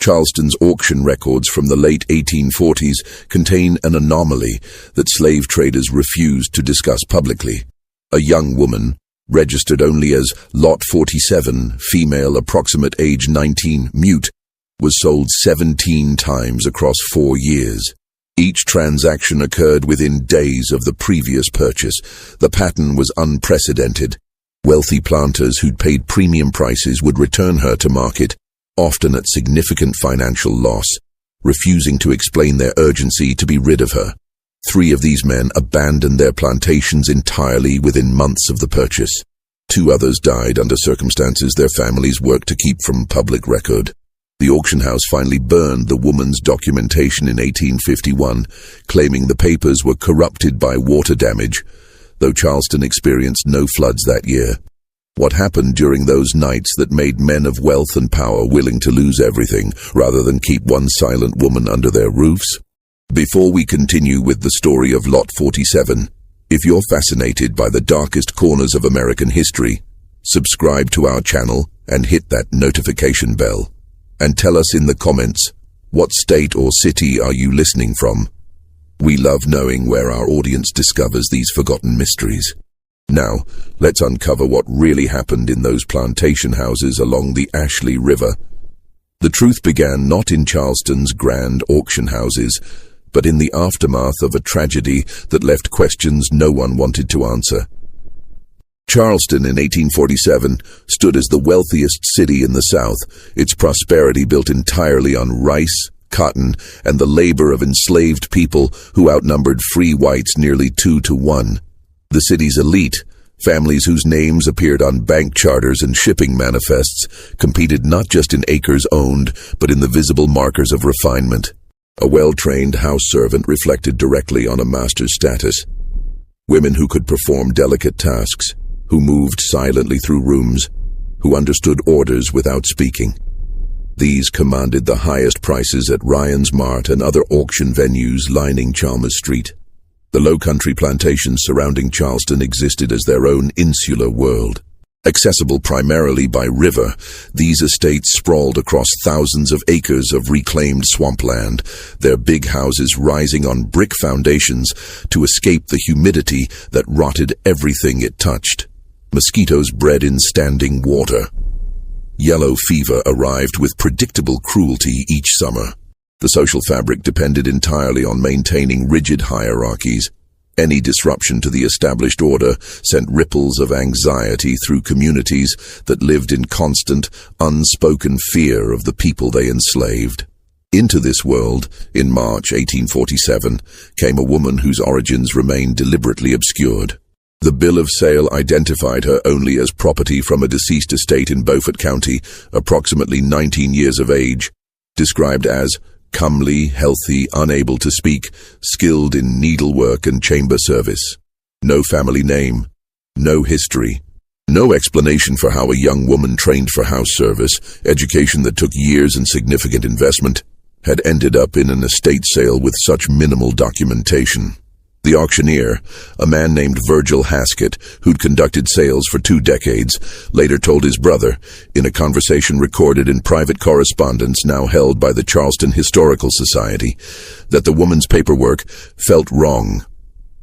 Charleston's auction records from the late 1840s contain an anomaly that slave traders refused to discuss publicly. A young woman, registered only as Lot 47, female, approximate age 19, mute, was sold 17 times across 4 years. Each transaction occurred within days of the previous purchase. The pattern was unprecedented. Wealthy planters who'd paid premium prices would return her to market, often at significant financial loss, refusing to explain their urgency to be rid of her. 3 of these men abandoned their plantations entirely within months of the purchase. 2 others died under circumstances their families worked to keep from public record. The auction house finally burned the woman's documentation in 1851, claiming the papers were corrupted by water damage, though Charleston experienced no floods that year. What happened during those nights that made men of wealth and power willing to lose everything rather than keep one silent woman under their roofs? Before we continue with the story of Lot 47, if you're fascinated by the darkest corners of American history, subscribe to our channel and hit that notification bell. And tell us in the comments, what state or city are you listening from? We love knowing where our audience discovers these forgotten mysteries. Now, let's uncover what really happened in those plantation houses along the Ashley River. The truth began not in Charleston's grand auction houses, but in the aftermath of a tragedy that left questions no one wanted to answer. Charleston in 1847 stood as the wealthiest city in the South, its prosperity built entirely on rice, cotton, and the labor of enslaved people who outnumbered free whites nearly 2 to 1. The city's elite, families whose names appeared on bank charters and shipping manifests, competed not just in acres owned, but in the visible markers of refinement. A well-trained house servant reflected directly on a master's status. Women who could perform delicate tasks, who moved silently through rooms, who understood orders without speaking. These commanded the highest prices at Ryan's Mart and other auction venues lining Chalmers Street. The low-country plantations surrounding Charleston existed as their own insular world. Accessible primarily by river, these estates sprawled across thousands of acres of reclaimed swampland, their big houses rising on brick foundations to escape the humidity that rotted everything it touched. Mosquitoes bred in standing water. Yellow fever arrived with predictable cruelty each summer. The social fabric depended entirely on maintaining rigid hierarchies. Any disruption to the established order sent ripples of anxiety through communities that lived in constant, unspoken fear of the people they enslaved. Into this world, in March 1847, came a woman whose origins remained deliberately obscured. The bill of sale identified her only as property from a deceased estate in Beaufort County, approximately 19 years of age, described as comely, healthy, unable to speak, skilled in needlework and chamber service. No family name, no history, no explanation for how a young woman trained for house service, education that took years and significant investment, had ended up in an estate sale with such minimal documentation. The auctioneer, a man named Virgil Haskett, who'd conducted sales for 2 decades, later told his brother, in a conversation recorded in private correspondence now held by the Charleston Historical Society, that the woman's paperwork felt wrong.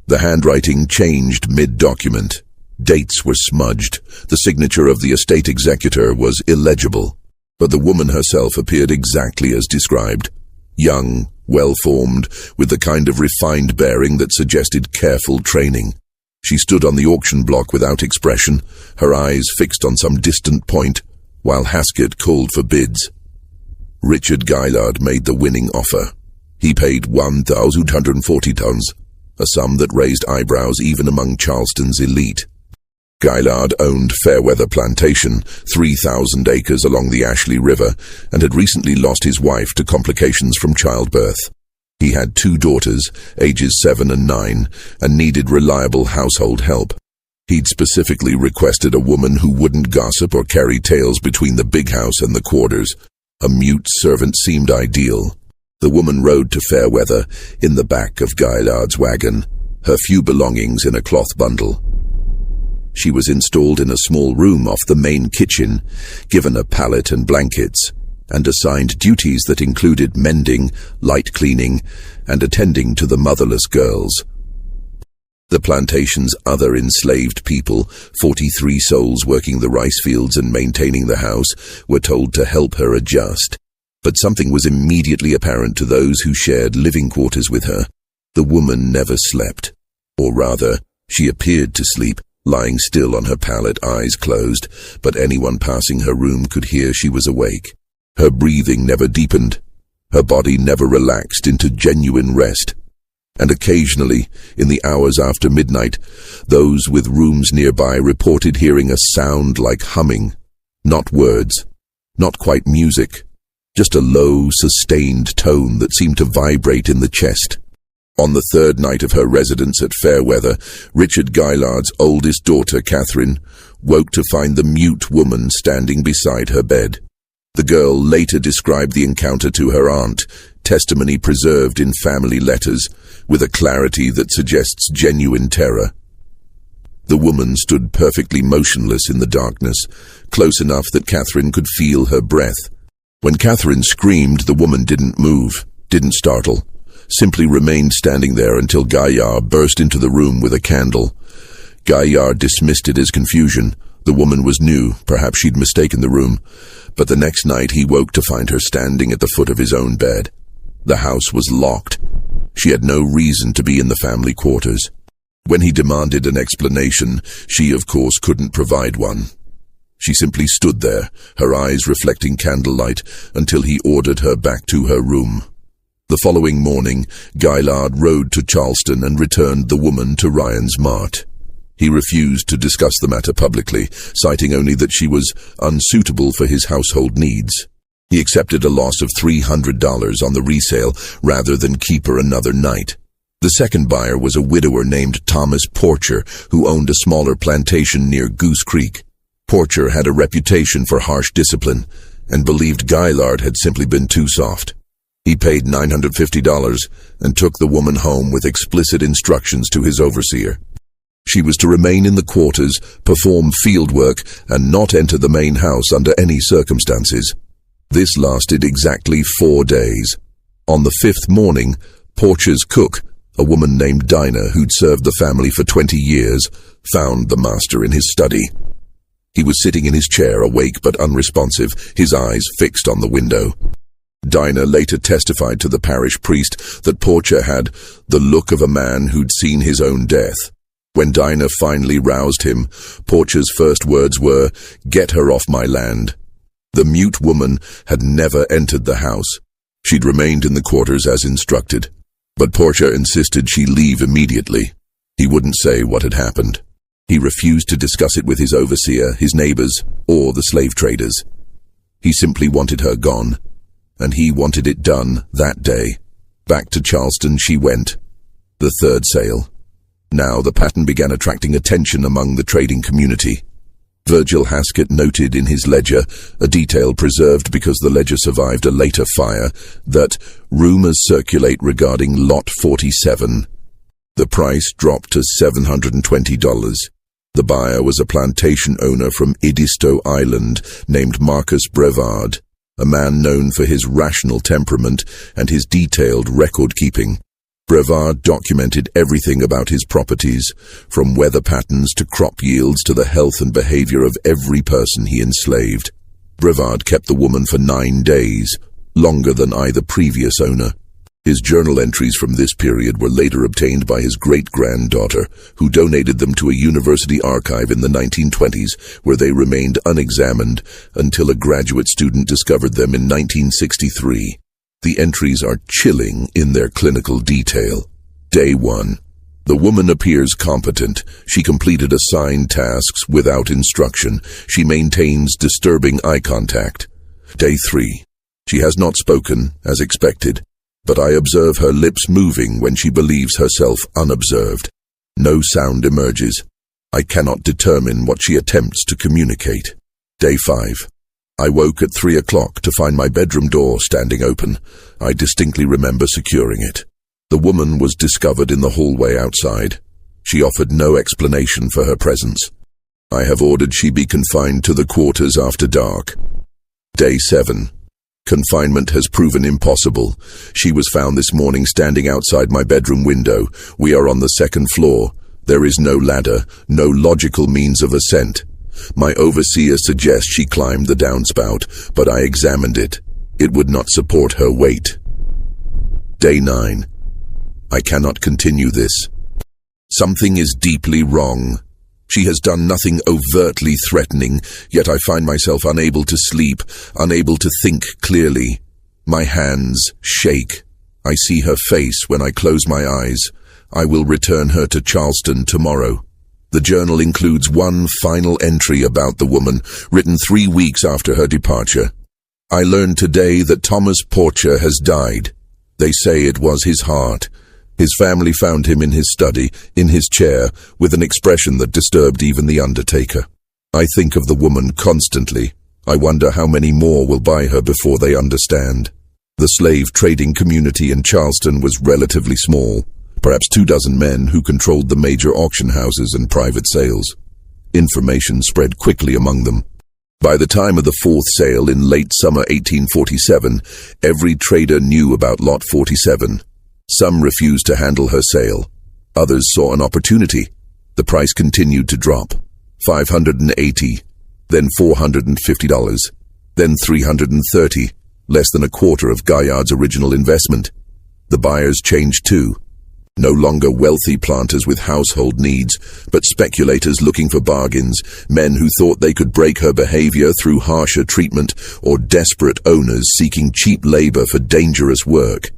The handwriting changed mid-document. Dates were smudged. The signature of the estate executor was illegible. But the woman herself appeared exactly as described. Young, well-formed, with the kind of refined bearing that suggested careful training. She stood on the auction block without expression, her eyes fixed on some distant point, while Haskett called for bids. Richard Gaillard made the winning offer. He paid $1,240, a sum that raised eyebrows even among Charleston's elite. Gaillard owned Fairweather Plantation, 3,000 acres along the Ashley River, and had recently lost his wife to complications from childbirth. He had 2 daughters, ages 7 and 9, and needed reliable household help. He'd specifically requested a woman who wouldn't gossip or carry tales between the big house and the quarters. A mute servant seemed ideal. The woman rode to Fairweather in the back of Gaillard's wagon, her few belongings in a cloth bundle. She was installed in a small room off the main kitchen, given a pallet and blankets. and assigned duties that included mending, light cleaning, and attending to the motherless girls. The plantation's other enslaved people, 43 souls working the rice fields and maintaining the house, were told to help her adjust. But something was immediately apparent to those who shared living quarters with her. The woman never slept. Or rather, she appeared to sleep, lying still on her pallet, eyes closed, but anyone passing her room could hear she was awake. Her breathing never deepened. Her body never relaxed into genuine rest. And occasionally, in the hours after midnight, those with rooms nearby reported hearing a sound like humming. Not words, not quite music, just a low, sustained tone that seemed to vibrate in the chest. On the third night of her residence at Fairweather, Richard Guylard's oldest daughter, Catherine, woke to find the mute woman standing beside her bed. The girl later described the encounter to her aunt, testimony preserved in family letters, with a clarity that suggests genuine terror. The woman stood perfectly motionless in the darkness, close enough that Catherine could feel her breath. When Catherine screamed, the woman didn't move, didn't startle, simply remained standing there until Gaillard burst into the room with a candle. Gaillard dismissed it as confusion. The woman was new, perhaps she'd mistaken the room, but the next night he woke to find her standing at the foot of his own bed. The house was locked. She had no reason to be in the family quarters. When he demanded an explanation, she of course couldn't provide one. She simply stood there, her eyes reflecting candlelight, until he ordered her back to her room. The following morning, Gaillard rode to Charleston and returned the woman to Ryan's Mart. He refused to discuss the matter publicly, citing only that she was unsuitable for his household needs. He accepted a loss of $300 on the resale rather than keep her another night. The second buyer was a widower named Thomas Porcher, who owned a smaller plantation near Goose Creek. Porcher had a reputation for harsh discipline and believed Gaillard had simply been too soft. He paid $950 and took the woman home with explicit instructions to his overseer. She was to remain in the quarters, perform field work, and not enter the main house under any circumstances. This lasted exactly 4 days. On the 5th morning, Porcher's cook, a woman named Dinah who'd served the family for 20 years, found the master in his study. He was sitting in his chair, awake but unresponsive, his eyes fixed on the window. Dinah later testified to the parish priest that Porcher had the look of a man who'd seen his own death. When Dinah finally roused him, Porcher's first words were, "Get her off my land." The mute woman had never entered the house. She'd remained in the quarters as instructed, but Porcher insisted she leave immediately. He wouldn't say what had happened. He refused to discuss it with his overseer, his neighbors, or the slave traders. He simply wanted her gone, and he wanted it done that day. Back to Charleston she went. The third sale. Now the pattern began attracting attention among the trading community. Virgil Haskett noted in his ledger, a detail preserved because the ledger survived a later fire, that rumors circulate regarding Lot 47. The price dropped to $720. The buyer was a plantation owner from Edisto Island named Marcus Brevard, a man known for his rational temperament and his detailed record-keeping. Brevard documented everything about his properties, from weather patterns to crop yields to the health and behavior of every person he enslaved. Brevard kept the woman for 9 days, longer than either previous owner. His journal entries from this period were later obtained by his great-granddaughter, who donated them to a university archive in the 1920s, where they remained unexamined until a graduate student discovered them in 1963. The entries are chilling in their clinical detail. Day 1. The woman appears competent. She completed assigned tasks without instruction. She maintains disturbing eye contact. Day 3. She has not spoken, as expected, but I observe her lips moving when she believes herself unobserved. No sound emerges. I cannot determine what she attempts to communicate. Day 5. I woke at 3 o'clock to find my bedroom door standing open. I distinctly remember securing it. The woman was discovered in the hallway outside. She offered no explanation for her presence. I have ordered she be confined to the quarters after dark. Day 7. Confinement has proven impossible. She was found this morning standing outside my bedroom window. We are on the second floor. There is no ladder, no logical means of ascent. My overseer suggests she climbed the downspout, but I examined it. It would not support her weight. Day 9. I cannot continue this. Something is deeply wrong. She has done nothing overtly threatening, yet I find myself unable to sleep, unable to think clearly. My hands shake. I see her face when I close my eyes. I will return her to Charleston tomorrow. The journal includes one final entry about the woman, written 3 weeks after her departure. I learned today that Thomas Porcher has died. They say it was his heart. His family found him in his study, in his chair, with an expression that disturbed even the undertaker. I think of the woman constantly. I wonder how many more will buy her before they understand. The slave trading community in Charleston was relatively small, perhaps 24 men who controlled the major auction houses and private sales. Information spread quickly among them. By the time of the fourth sale in late summer 1847, every trader knew about Lot 47. Some refused to handle her sale. Others saw an opportunity. The price continued to drop. $580, then $450, then $330, less than a quarter of Gaillard's original investment. The buyers changed too. No longer wealthy planters with household needs, but speculators looking for bargains, men who thought they could break her behavior through harsher treatment, or desperate owners seeking cheap labor for dangerous work.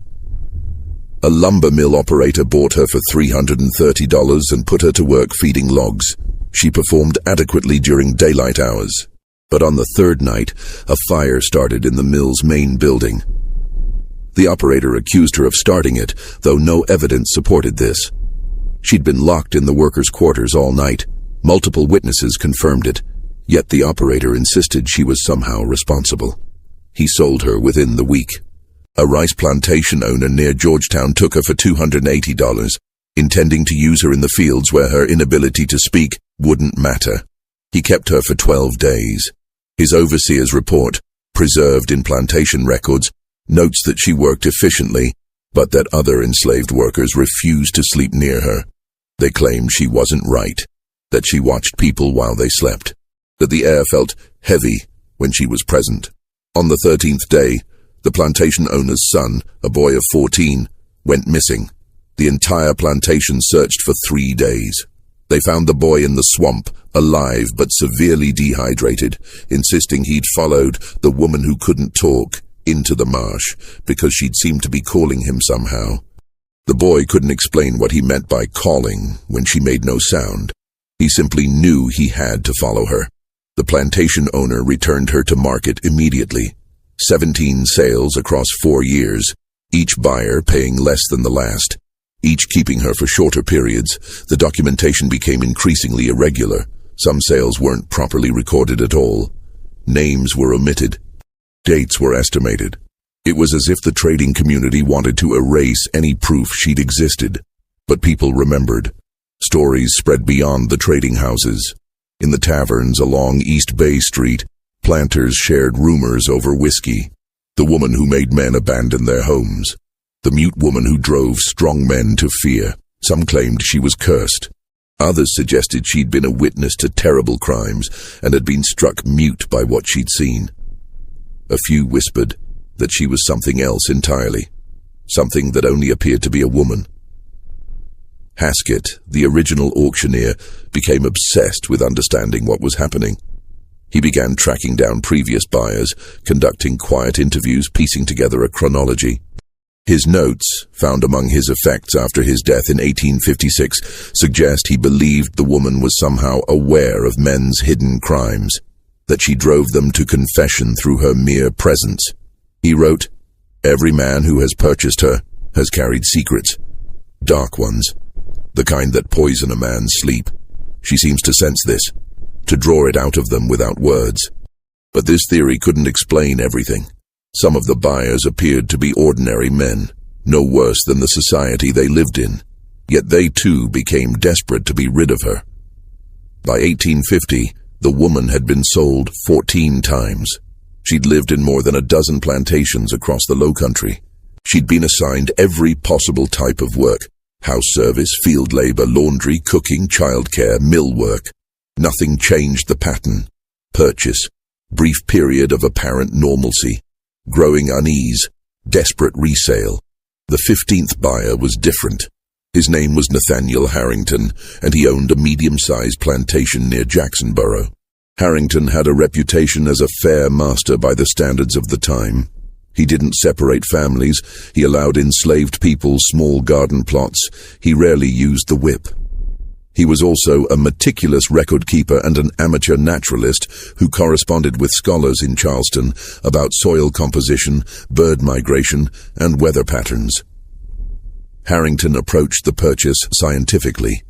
A lumber mill operator bought her for $330 and put her to work feeding logs. She performed adequately during daylight hours. But on the third night, a fire started in the mill's main building. The operator accused her of starting it, though no evidence supported this. She'd been locked in the workers' quarters all night. Multiple witnesses confirmed it, yet the operator insisted she was somehow responsible. He sold her within the week. A rice plantation owner near Georgetown took her for $280, intending to use her in the fields where her inability to speak wouldn't matter. He kept her for 12 days. His overseer's report, preserved in plantation records, notes that she worked efficiently, but that other enslaved workers refused to sleep near her. They claimed she wasn't right, that she watched people while they slept, that the air felt heavy when she was present. On the 13th day, the plantation owner's son, a boy of 14, went missing. The entire plantation searched for 3 days. They found the boy in the swamp, alive but severely dehydrated, insisting he'd followed the woman who couldn't talk into the marsh because she'd seemed to be calling him somehow. The boy couldn't explain what he meant by calling when she made no sound. He simply knew he had to follow her. The plantation owner returned her to market immediately. 17 sales across 4 years, each buyer paying less than the last, each keeping her for shorter periods. The documentation became increasingly irregular. Some sales weren't properly recorded at all. Names were omitted. Dates were estimated. It was as if the trading community wanted to erase any proof she'd existed. But people remembered. Stories spread beyond the trading houses. In the taverns along East Bay Street, planters shared rumors over whiskey. The woman who made men abandon their homes. The mute woman who drove strong men to fear. Some claimed she was cursed. Others suggested she'd been a witness to terrible crimes and had been struck mute by what she'd seen. A few whispered that she was something else entirely, something that only appeared to be a woman. Haskett, the original auctioneer, became obsessed with understanding what was happening. He began tracking down previous buyers, conducting quiet interviews, piecing together a chronology. His notes, found among his effects after his death in 1856, suggest he believed the woman was somehow aware of men's hidden crimes, that she drove them to confession through her mere presence. He wrote, "Every man who has purchased her has carried secrets, dark ones, the kind that poison a man's sleep. She seems to sense this, to draw it out of them without words." But this theory couldn't explain everything. Some of the buyers appeared to be ordinary men, no worse than the society they lived in, yet they too became desperate to be rid of her. By 1850, the woman had been sold 14 times. She'd lived in more than a dozen plantations across the Lowcountry. She'd been assigned every possible type of work: house service, field labor, laundry, cooking, childcare, mill work. Nothing changed the pattern. Purchase, brief period of apparent normalcy, growing unease, desperate resale. The 15th buyer was different. His name was Nathaniel Harrington, and he owned a medium-sized plantation near Jacksonboro. Harrington had a reputation as a fair master by the standards of the time. He didn't separate families. He allowed enslaved people small garden plots. He rarely used the whip. He was also a meticulous record keeper and an amateur naturalist who corresponded with scholars in Charleston about soil composition, bird migration, and weather patterns. Harrington approached the purchase scientifically.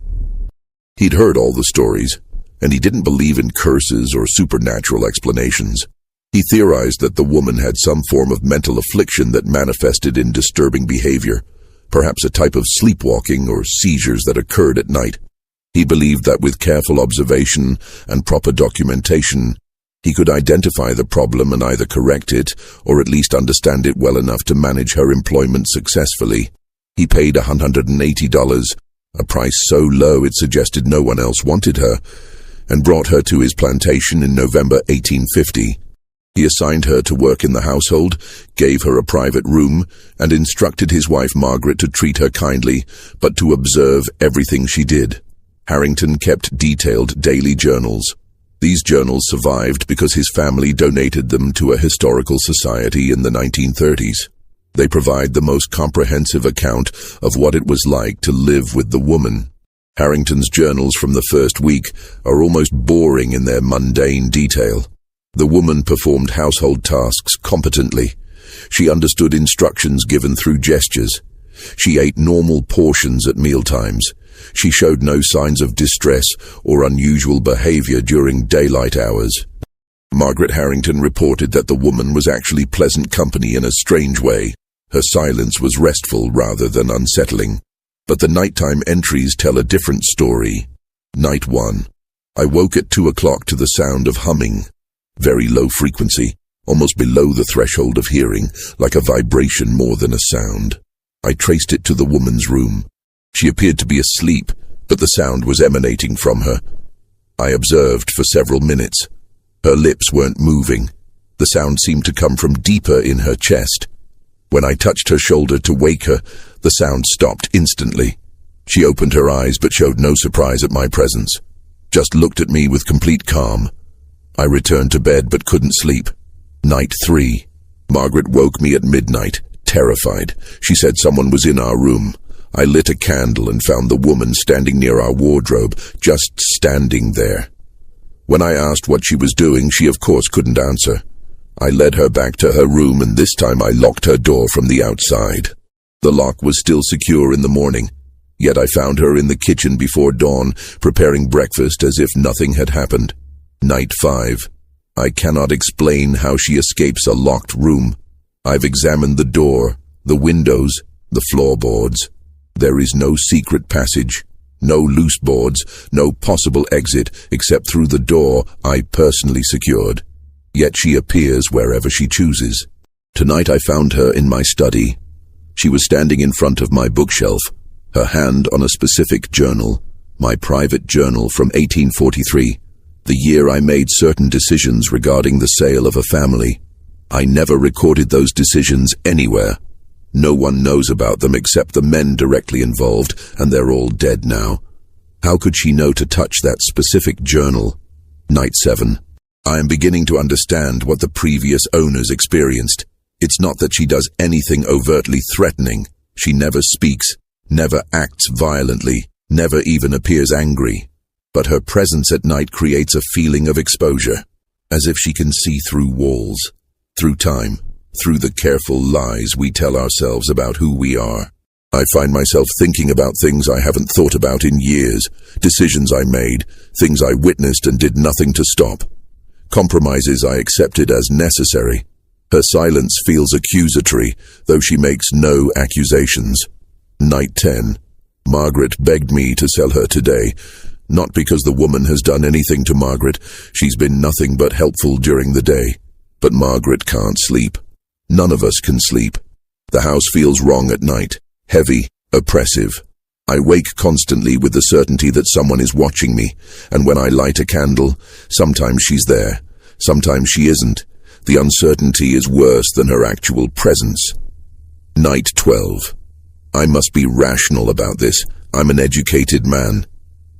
He'd heard all the stories, and he didn't believe in curses or supernatural explanations. He theorized that the woman had some form of mental affliction that manifested in disturbing behavior, perhaps a type of sleepwalking or seizures that occurred at night. He believed that with careful observation and proper documentation, he could identify the problem and either correct it or at least understand it well enough to manage her employment successfully. He paid $180, a price so low it suggested no one else wanted her, and brought her to his plantation in November 1850. He assigned her to work in the household, gave her a private room, and instructed his wife Margaret to treat her kindly, but to observe everything she did. Harrington kept detailed daily journals. These journals survived because his family donated them to a historical society in the 1930s. They provide the most comprehensive account of what it was like to live with the woman. Harrington's journals from the first week are almost boring in their mundane detail. The woman performed household tasks competently. She understood instructions given through gestures. She ate normal portions at mealtimes. She showed no signs of distress or unusual behavior during daylight hours. Margaret Harrington reported that the woman was actually pleasant company in a strange way. Her silence was restful rather than unsettling. But the nighttime entries tell a different story. Night 1. I woke at 2 o'clock to the sound of humming. Very low frequency, almost below the threshold of hearing, like a vibration more than a sound. I traced it to the woman's room. She appeared to be asleep, but the sound was emanating from her. I observed for several minutes. Her lips weren't moving. The sound seemed to come from deeper in her chest. When I touched her shoulder to wake her, the sound stopped instantly. She opened her eyes but showed no surprise at my presence, just looked at me with complete calm. I returned to bed but couldn't sleep. Night 3. Margaret woke me at midnight, terrified. She said someone was in our room. I lit a candle and found the woman standing near our wardrobe, just standing there. When I asked what she was doing, she of course couldn't answer. I led her back to her room, and this time I locked her door from the outside. The lock was still secure in the morning, yet I found her in the kitchen before dawn, preparing breakfast as if nothing had happened. Night 5. I cannot explain how she escapes a locked room. I've examined the door, the windows, the floorboards. There is no secret passage, no loose boards, no possible exit except through the door I personally secured. Yet she appears wherever she chooses. Tonight I found her in my study. She was standing in front of my bookshelf, her hand on a specific journal, my private journal from 1843, the year I made certain decisions regarding the sale of a family. I never recorded those decisions anywhere. No one knows about them except the men directly involved, and they're all dead now. How could she know to touch that specific journal? Night 7. I am beginning to understand what the previous owners experienced. It's not that she does anything overtly threatening. She never speaks, never acts violently, never even appears angry. But her presence at night creates a feeling of exposure, as if she can see through walls, through time, through the careful lies we tell ourselves about who we are. I find myself thinking about things I haven't thought about in years, decisions I made, things I witnessed and did nothing to stop, compromises I accepted as necessary. Her silence feels accusatory, though she makes no accusations. Night 10. Margaret begged me to sell her today, not because the woman has done anything to Margaret. She's been nothing but helpful during the day. But Margaret can't sleep. None of us can sleep. The house feels wrong at night, heavy, oppressive. I wake constantly with the certainty that someone is watching me, and when I light a candle, sometimes she's there, sometimes she isn't. The uncertainty is worse than her actual presence. Night 12. I must be rational about this. I'm an educated man.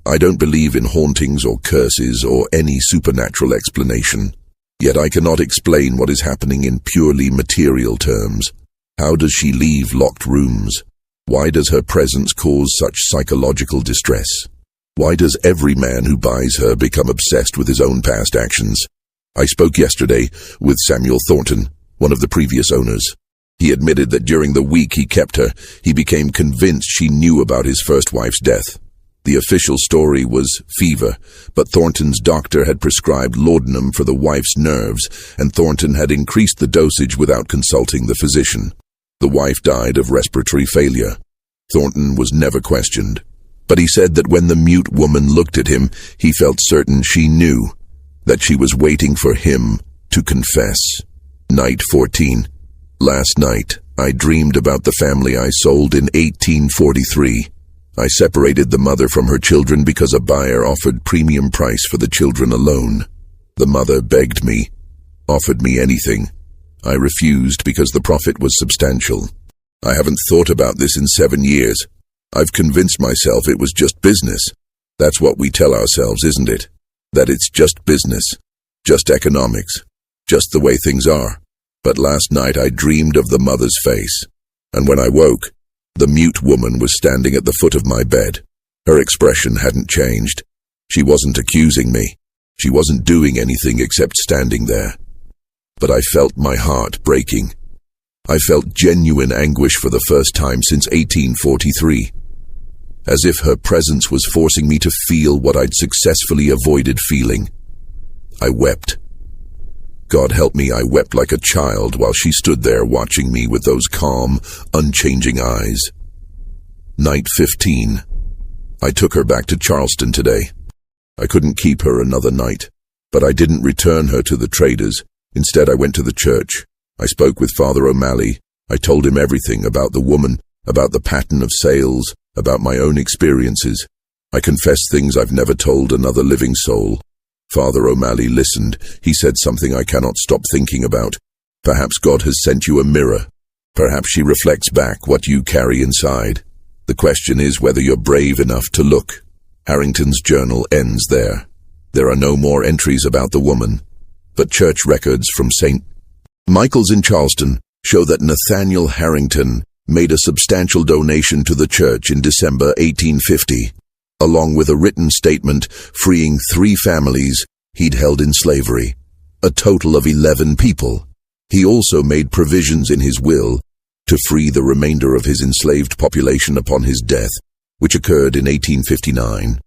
I don't believe in hauntings or curses or any supernatural explanation. Yet I cannot explain what is happening in purely material terms. How does she leave locked rooms? Why does her presence cause such psychological distress? Why does every man who buys her become obsessed with his own past actions? I spoke yesterday with Samuel Thornton, one of the previous owners. He admitted that during the week he kept her, he became convinced she knew about his first wife's death. The official story was fever, but Thornton's doctor had prescribed laudanum for the wife's nerves, and Thornton had increased the dosage without consulting the physician. The wife died of respiratory failure. Thornton was never questioned, but he said that when the mute woman looked at him, he felt certain she knew, that she was waiting for him to confess. Night 14. Last night, I dreamed about the family I sold in 1843. I separated the mother from her children because a buyer offered premium price for the children alone. The mother begged me, offered me anything. I refused because the profit was substantial. I haven't thought about this in 7 years. I've convinced myself it was just business. That's what we tell ourselves, isn't it? That it's just business, just economics, just the way things are. But last night I dreamed of the mother's face, and when I woke, the mute woman was standing at the foot of my bed. Her expression hadn't changed. She wasn't accusing me. She wasn't doing anything except standing there. But I felt my heart breaking. I felt genuine anguish for the first time since 1843. As if her presence was forcing me to feel what I'd successfully avoided feeling. I wept. God help me, I wept like a child while she stood there watching me with those calm, unchanging eyes. Night 15. I took her back to Charleston today. I couldn't keep her another night, but I didn't return her to the traders. Instead, I went to the church. I spoke with Father O'Malley. I told him everything about the woman, about the pattern of sales, about my own experiences. I confessed things I've never told another living soul. Father O'Malley listened. He said something I cannot stop thinking about. Perhaps God has sent you a mirror. Perhaps she reflects back what you carry inside. The question is whether you're brave enough to look. Harrington's journal ends there. There are no more entries about the woman, but church records from St. Michael's in Charleston show that Nathaniel Harrington made a substantial donation to the church in December 1850. Along with a written statement freeing 3 families he'd held in slavery, a total of 11 people. He also made provisions in his will to free the remainder of his enslaved population upon his death, which occurred in 1859.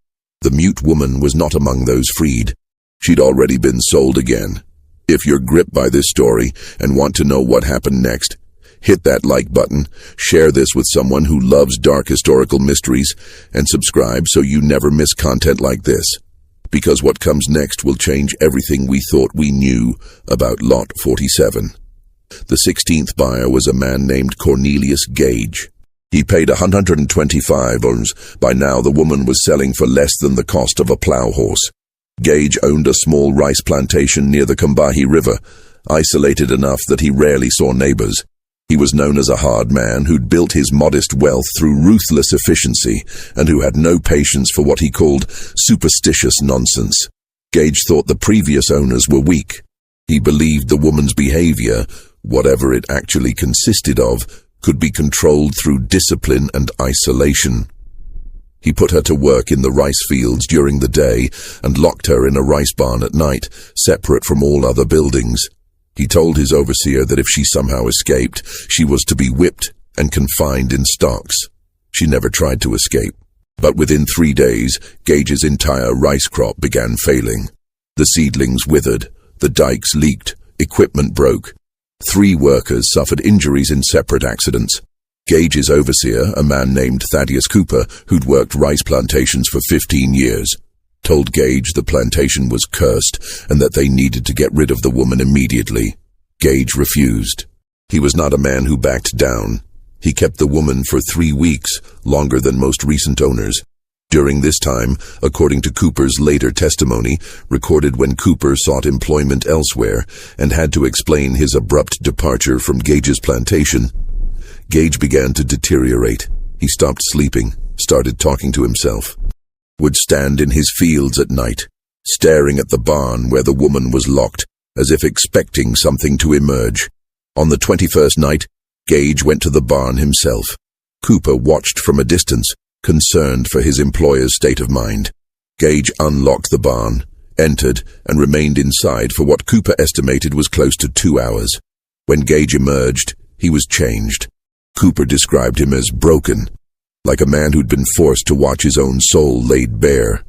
The mute woman was not among those freed. She'd already been sold again. If you're gripped by this story and want to know what happened next, hit that like button, share this with someone who loves dark historical mysteries, and subscribe so you never miss content like this. Because what comes next will change everything we thought we knew about Lot 47. The 16th buyer was a man named Cornelius Gage. He paid $125. By now the woman was selling for less than the cost of a plow horse. Gage owned a small rice plantation near the Combahee River, isolated enough that he rarely saw neighbors. He was known as a hard man who'd built his modest wealth through ruthless efficiency and who had no patience for what he called superstitious nonsense. Gage thought the previous owners were weak. He believed the woman's behavior, whatever it actually consisted of, could be controlled through discipline and isolation. He put her to work in the rice fields during the day and locked her in a rice barn at night, separate from all other buildings. He told his overseer that if she somehow escaped, she was to be whipped and confined in stocks. She never tried to escape. But within 3 days, Gage's entire rice crop began failing. The seedlings withered, the dikes leaked, equipment broke. 3 workers suffered injuries in separate accidents. Gage's overseer, a man named Thaddeus Cooper, who'd worked rice plantations for 15 years, told Gage the plantation was cursed and that they needed to get rid of the woman immediately. Gage refused. He was not a man who backed down. He kept the woman for 3 weeks, longer than most recent owners. During this time, according to Cooper's later testimony, recorded when Cooper sought employment elsewhere and had to explain his abrupt departure from Gage's plantation, Gage began to deteriorate. He stopped sleeping, started talking to himself, would stand in his fields at night, staring at the barn where the woman was locked, as if expecting something to emerge. On the 21st night, Gage went to the barn himself. Cooper watched from a distance, concerned for his employer's state of mind. Gage unlocked the barn, entered, and remained inside for what Cooper estimated was close to 2 hours. When Gage emerged, he was changed. Cooper described him as broken, like a man who'd been forced to watch his own soul laid bare.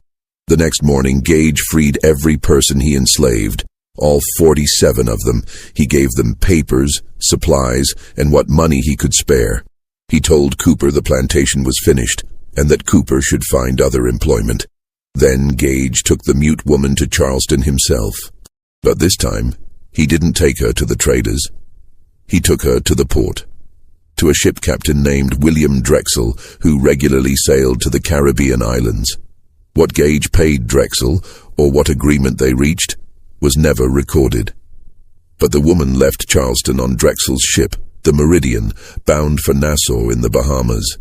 The next morning, Gage freed every person he enslaved, all 47 of them. He gave them papers, supplies, and what money he could spare. He told Cooper the plantation was finished, and that Cooper should find other employment. Then Gage took the mute woman to Charleston himself. But this time, he didn't take her to the traders. He took her to the port, to a ship captain named William Drexel, who regularly sailed to the Caribbean islands. What Gage paid Drexel, or what agreement they reached, was never recorded. But the woman left Charleston on Drexel's ship, the Meridian, bound for Nassau in the Bahamas.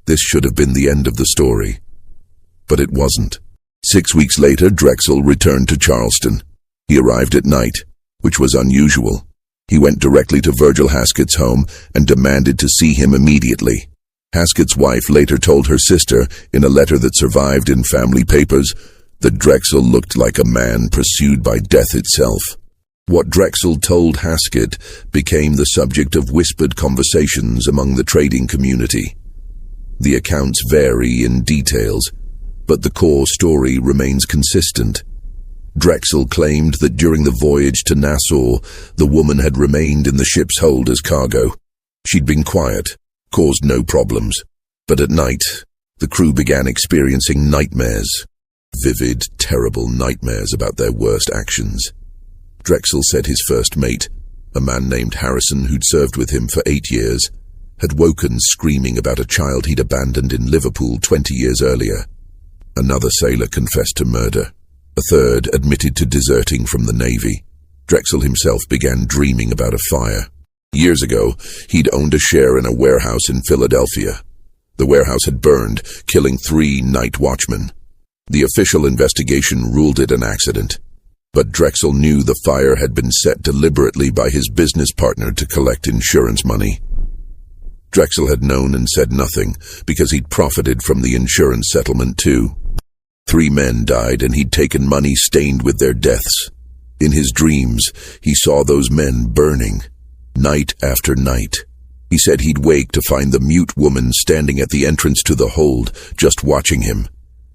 This should have been the end of the story. But it wasn't. 6 weeks later, Drexel returned to Charleston. He arrived at night, which was unusual. He went directly to Virgil Haskett's home and demanded to see him immediately. Haskett's wife later told her sister, in a letter that survived in family papers, that Drexel looked like a man pursued by death itself. What Drexel told Haskett became the subject of whispered conversations among the trading community. The accounts vary in details, but the core story remains consistent. Drexel claimed that during the voyage to Nassau, the woman had remained in the ship's hold as cargo. She'd been quiet, caused no problems, but at night, the crew began experiencing nightmares. Vivid, terrible nightmares about their worst actions. Drexel said his first mate, a man named Harrison who'd served with him for 8 years, had woken screaming about a child he'd abandoned in Liverpool 20 years earlier. Another sailor confessed to murder. A third admitted to deserting from the Navy. Drexel himself began dreaming about a fire. Years ago, he'd owned a share in a warehouse in Philadelphia. The warehouse had burned, killing 3 night watchmen. The official investigation ruled it an accident. But Drexel knew the fire had been set deliberately by his business partner to collect insurance money. Drexel had known and said nothing, because he'd profited from the insurance settlement too. 3 men died, and he'd taken money stained with their deaths. In his dreams, he saw those men burning, night after night. He said he'd wake to find the mute woman standing at the entrance to the hold, just watching him,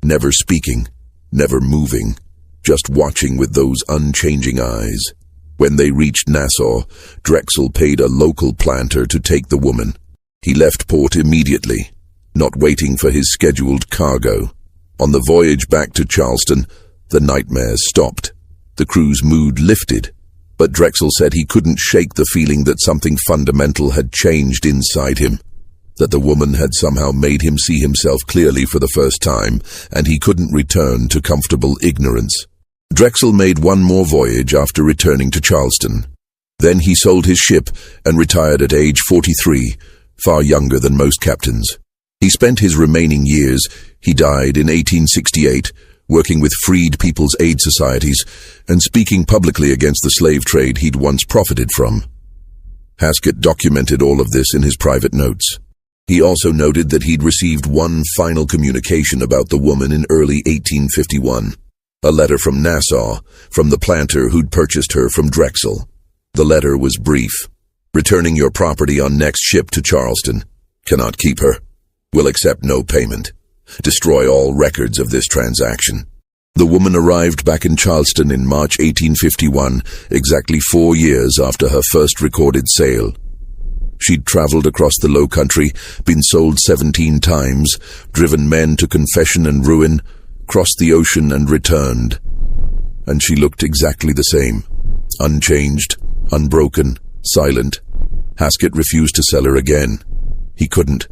never speaking, never moving, just watching with those unchanging eyes. When they reached Nassau, Drexel paid a local planter to take the woman. He left port immediately, not waiting for his scheduled cargo. On the voyage back to Charleston, the nightmares stopped. The crew's mood lifted, but Drexel said he couldn't shake the feeling that something fundamental had changed inside him, that the woman had somehow made him see himself clearly for the first time, and he couldn't return to comfortable ignorance. Drexel made one more voyage after returning to Charleston. Then he sold his ship and retired at age 43, far younger than most captains. He spent his remaining years, he died in 1868, working with freed people's aid societies and speaking publicly against the slave trade he'd once profited from. Haskett documented all of this in his private notes. He also noted that he'd received one final communication about the woman in early 1851, a letter from Nassau, from the planter who'd purchased her from Drexel. The letter was brief. "Returning your property on next ship to Charleston. Cannot keep her. Will accept no payment. Destroy all records of this transaction." The woman arrived back in Charleston in March 1851, exactly 4 years after her first recorded sale. She'd traveled across the Low Country, been sold 17 times, driven men to confession and ruin, crossed the ocean and returned. And she looked exactly the same, unchanged, unbroken, silent. Haskett refused to sell her again. He couldn't.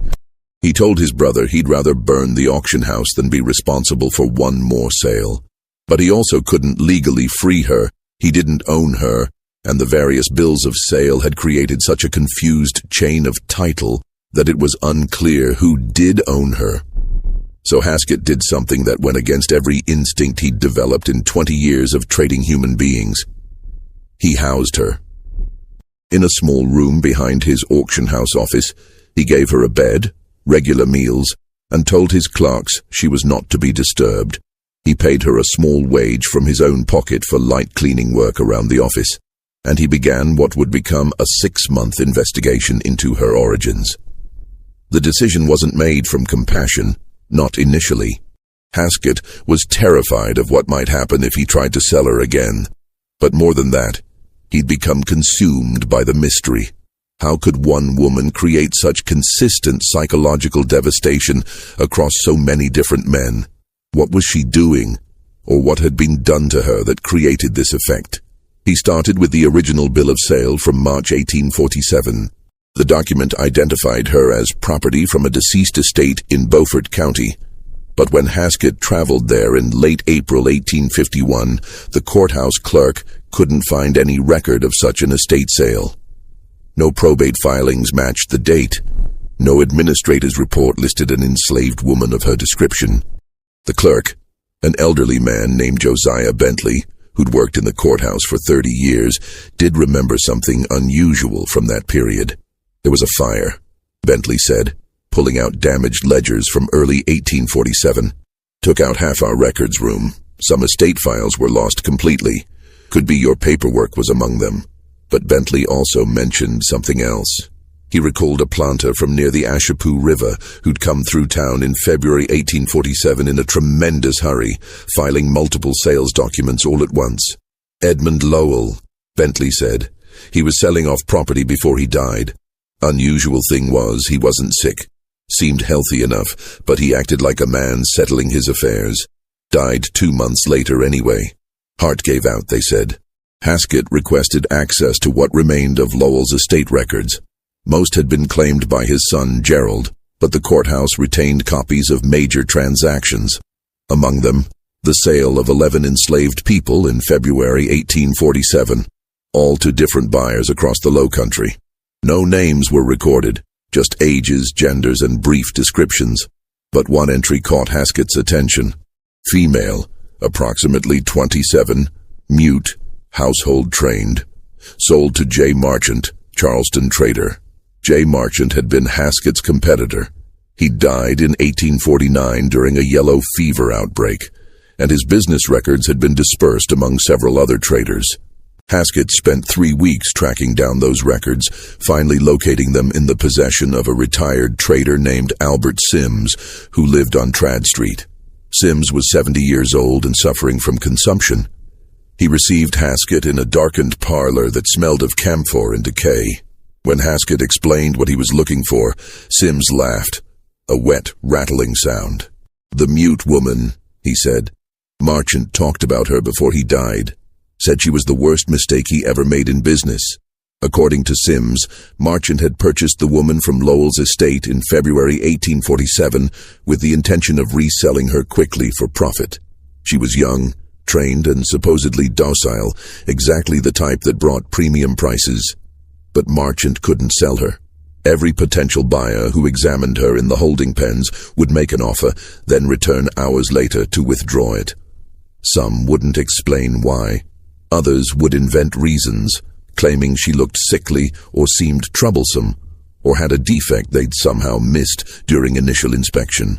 He told his brother he'd rather burn the auction house than be responsible for one more sale. But he also couldn't legally free her. He didn't own her, and the various bills of sale had created such a confused chain of title that it was unclear who did own her. So Haskett did something that went against every instinct he'd developed in 20 years of trading human beings. He housed her. In a small room behind his auction house office, he gave her a bed, regular meals, and told his clerks she was not to be disturbed. He paid her a small wage from his own pocket for light cleaning work around the office, and he began what would become a 6-month investigation into her origins. The decision wasn't made from compassion, not initially. Haskett was terrified of what might happen if he tried to sell her again. But more than that, he'd become consumed by the mystery. How could one woman create such consistent psychological devastation across so many different men? What was she doing, or what had been done to her that created this effect? He started with the original bill of sale from March 1847. The document identified her as property from a deceased estate in Beaufort County. But when Haskett traveled there in late April 1851, the courthouse clerk couldn't find any record of such an estate sale. No probate filings matched the date. No administrator's report listed an enslaved woman of her description. The clerk, an elderly man named Josiah Bentley, who'd worked in the courthouse for 30 years, did remember something unusual from that period. There was a fire, Bentley said, pulling out damaged ledgers from early 1847. Took out half our records room. Some estate files were lost completely. Could be your paperwork was among them. But Bentley also mentioned something else. He recalled a planter from near the Ashapoo River who'd come through town in February 1847 in a tremendous hurry, filing multiple sales documents all at once. Edmund Lowell, Bentley said. He was selling off property before he died. Unusual thing was, he wasn't sick. Seemed healthy enough, but he acted like a man settling his affairs. Died 2 months later anyway. Heart gave out, they said. Haskett requested access to what remained of Lowell's estate records. Most had been claimed by his son, Gerald, but the courthouse retained copies of major transactions. Among them, the sale of 11 enslaved people in February 1847, all to different buyers across the Low Country. No names were recorded, just ages, genders, and brief descriptions. But one entry caught Haskett's attention. Female, approximately 27, mute, household trained. Sold to J. Marchant, Charleston trader. J. Marchant had been Haskett's competitor. He died in 1849 during a yellow fever outbreak, and his business records had been dispersed among several other traders. Haskett spent 3 weeks tracking down those records, finally locating them in the possession of a retired trader named Albert Sims, who lived on Trad Street. Sims was 70 years old and suffering from consumption. He received Haskett in a darkened parlor that smelled of camphor and decay. When Haskett explained what he was looking for, Sims laughed, a wet, rattling sound. "The mute woman," he said. Marchant talked about her before he died. Said she was the worst mistake he ever made in business. According to Sims, Marchant had purchased the woman from Lowell's estate in February 1847 with the intention of reselling her quickly for profit. She was young, trained, and supposedly docile, exactly the type that brought premium prices. But Marchant couldn't sell her. Every potential buyer who examined her in the holding pens would make an offer, then return hours later to withdraw it. Some wouldn't explain why. Others would invent reasons, claiming she looked sickly or seemed troublesome, or had a defect they'd somehow missed during initial inspection.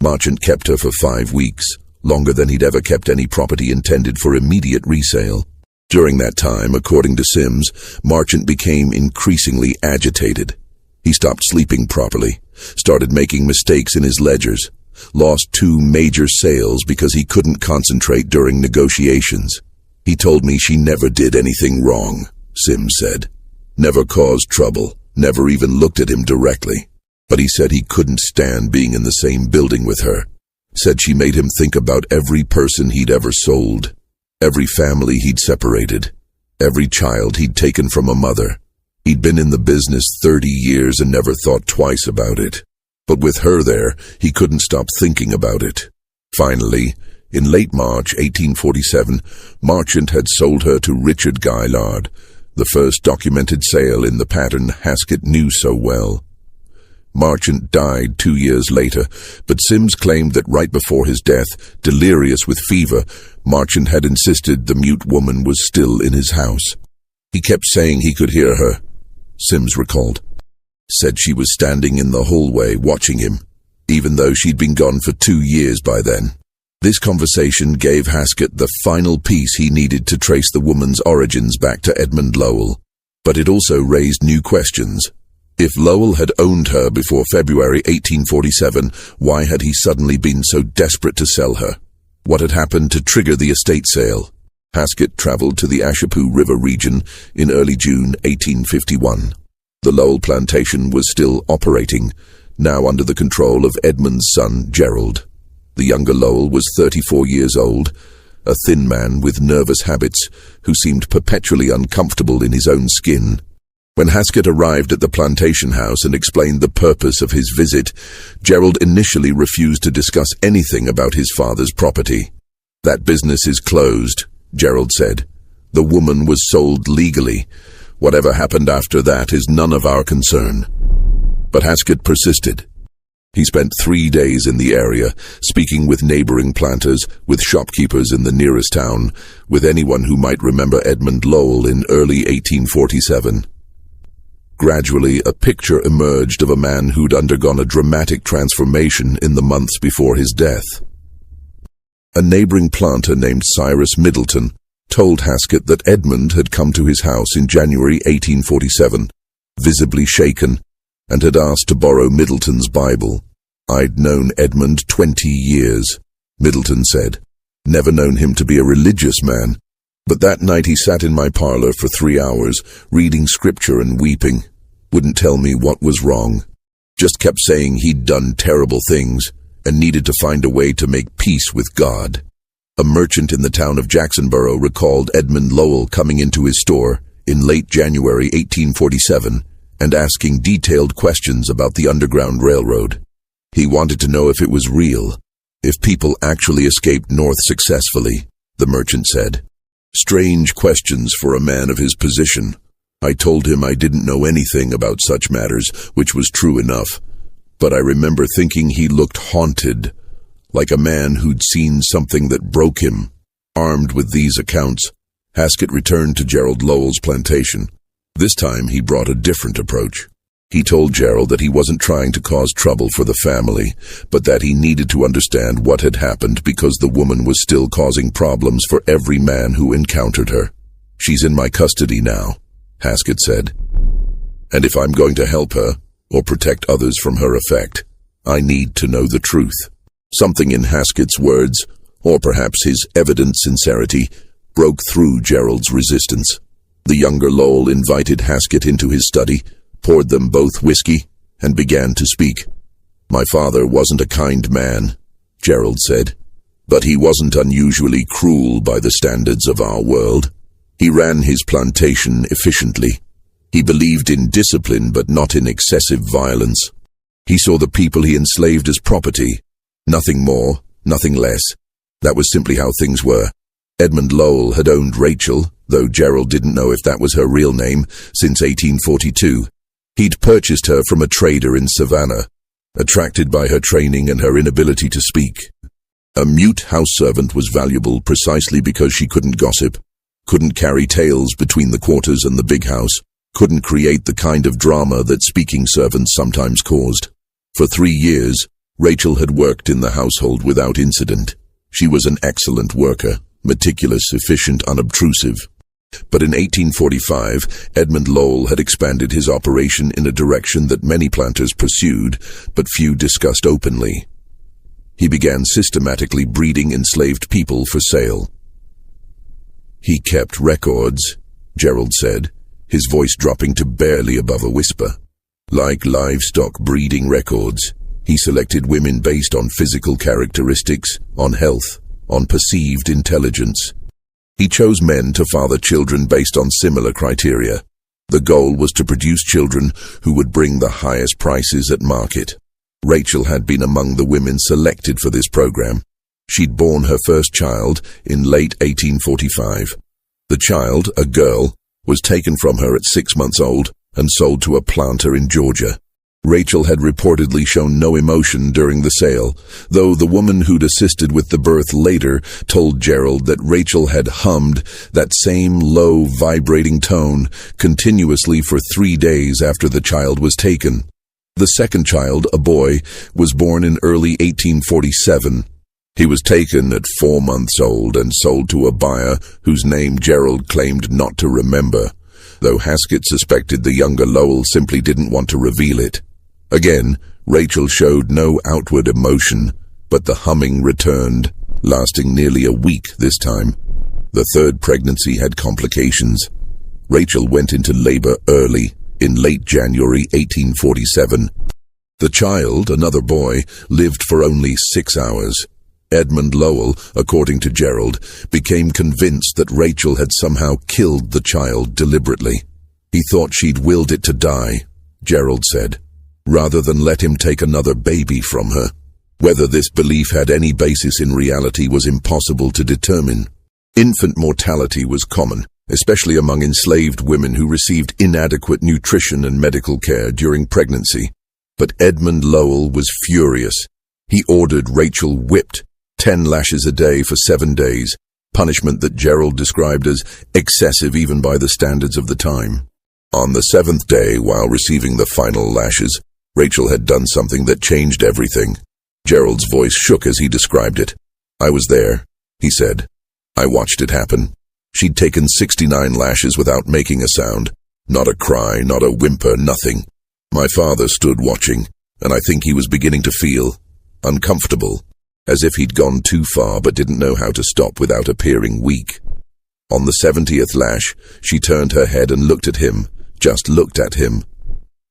Marchant kept her for 5 weeks, longer than he'd ever kept any property intended for immediate resale. During that time, according to Sims, Marchant became increasingly agitated. He stopped sleeping properly, started making mistakes in his ledgers, lost 2 major sales because he couldn't concentrate during negotiations. "He told me she never did anything wrong," Sims said. "Never caused trouble, never even looked at him directly. But he said he couldn't stand being in the same building with her. Said she made him think about every person he'd ever sold, every family he'd separated, Every child he'd taken from a mother. He'd been in the business 30 years and never thought twice about it. But with her there, he couldn't stop thinking about it. Finally, in late March 1847, Marchant had sold her to Richard Gaillard, the first documented sale in the pattern Haskett knew so well. Marchant died 2 years later, but Sims claimed that right before his death, delirious with fever, Marchant had insisted the mute woman was still in his house. He kept saying he could hear her, Sims recalled. Said she was standing in the hallway watching him, even though she'd been gone for 2 years by then. This conversation gave Haskett the final piece he needed to trace the woman's origins back to Edmund Lowell. But it also raised new questions. If Lowell had owned her before February 1847, why had he suddenly been so desperate to sell her? What had happened to trigger the estate sale? Haskett traveled to the Ashepoo River region in early June 1851. The Lowell plantation was still operating, now under the control of Edmund's son, Gerald. The younger Lowell was 34 years old, a thin man with nervous habits who seemed perpetually uncomfortable in his own skin. When Haskett arrived at the plantation house and explained the purpose of his visit, Gerald initially refused to discuss anything about his father's property. "That business is closed," Gerald said. "The woman was sold legally. Whatever happened after that is none of our concern." But Haskett persisted. He spent 3 days in the area, speaking with neighboring planters, with shopkeepers in the nearest town, with anyone who might remember Edmund Lowell in early 1847. Gradually, a picture emerged of a man who'd undergone a dramatic transformation in the months before his death. A neighboring planter named Cyrus Middleton told Haskett that Edmund had come to his house in January 1847, visibly shaken, and had asked to borrow Middleton's Bible. "I'd known Edmund 20 years, Middleton said. "Never known him to be a religious man. But that night he sat in my parlor for 3 hours, reading scripture and weeping. Wouldn't tell me what was wrong. Just kept saying he'd done terrible things and needed to find a way to make peace with God." A merchant in the town of Jacksonboro recalled Edmund Lowell coming into his store in late January 1847 and asking detailed questions about the Underground Railroad. He wanted to know if it was real, if people actually escaped north successfully, the merchant said. "Strange questions for a man of his position. I told him I didn't know anything about such matters, which was true enough. But I remember thinking he looked haunted, like a man who'd seen something that broke him." Armed with these accounts, Haskett returned to Gerald Lowell's plantation. This time he brought a different approach. He told Gerald that he wasn't trying to cause trouble for the family, but that he needed to understand what had happened because the woman was still causing problems for every man who encountered her. "She's in my custody now," Haskett said. "And if I'm going to help her, or protect others from her effect, I need to know the truth." Something in Haskett's words, or perhaps his evident sincerity, broke through Gerald's resistance. The younger Lowell invited Haskett into his study, poured them both whiskey, and began to speak. "My father wasn't a kind man," Gerald said, "but he wasn't unusually cruel by the standards of our world. He ran his plantation efficiently. He believed in discipline but not in excessive violence. He saw the people he enslaved as property. Nothing more, nothing less. That was simply how things were. Edmund Lowell had owned Rachel, though Gerald didn't know if that was her real name, since 1842. He'd purchased her from a trader in Savannah, attracted by her training and her inability to speak. A mute house servant was valuable precisely because she couldn't gossip, couldn't carry tales between the quarters and the big house, couldn't create the kind of drama that speaking servants sometimes caused. For 3 years, Rachel had worked in the household without incident. She was an excellent worker, meticulous, efficient, unobtrusive. But in 1845, Edmund Lowell had expanded his operation in a direction that many planters pursued, but few discussed openly. He began systematically breeding enslaved people for sale. He kept records, Gerald said, his voice dropping to barely above a whisper. Like livestock breeding records, he selected women based on physical characteristics, on health, on perceived intelligence. He chose men to father children based on similar criteria. The goal was to produce children who would bring the highest prices at market. Rachel had been among the women selected for this program. She'd borne her first child in late 1845. The child, a girl, was taken from her at 6 months old and sold to a planter in Georgia. Rachel had reportedly shown no emotion during the sale, though the woman who'd assisted with the birth later told Gerald that Rachel had hummed that same low, vibrating tone continuously for 3 days after the child was taken. The second child, a boy, was born in early 1847. He was taken at 4 months old and sold to a buyer whose name Gerald claimed not to remember, though Haskett suspected the younger Lowell simply didn't want to reveal it. Again, Rachel showed no outward emotion, but the humming returned, lasting nearly a week this time. The third pregnancy had complications. Rachel went into labor early, in late January 1847. The child, another boy, lived for only 6 hours. Edmund Lowell, according to Gerald, became convinced that Rachel had somehow killed the child deliberately. He thought she'd willed it to die, Gerald said, rather than let him take another baby from her. Whether this belief had any basis in reality was impossible to determine. Infant mortality was common, especially among enslaved women who received inadequate nutrition and medical care during pregnancy. But Edmund Lowell was furious. He ordered Rachel whipped, 10 lashes a day for 7 days, punishment that Gerald described as excessive even by the standards of the time. On the 7th day, while receiving the final lashes, Rachel had done something that changed everything. Gerald's voice shook as he described it. "I was there," he said. "I watched it happen. She'd taken 69 lashes without making a sound. Not a cry, not a whimper, nothing. My father stood watching, and I think he was beginning to feel uncomfortable, as if he'd gone too far but didn't know how to stop without appearing weak. On the 70th lash, she turned her head and looked at him, just looked at him.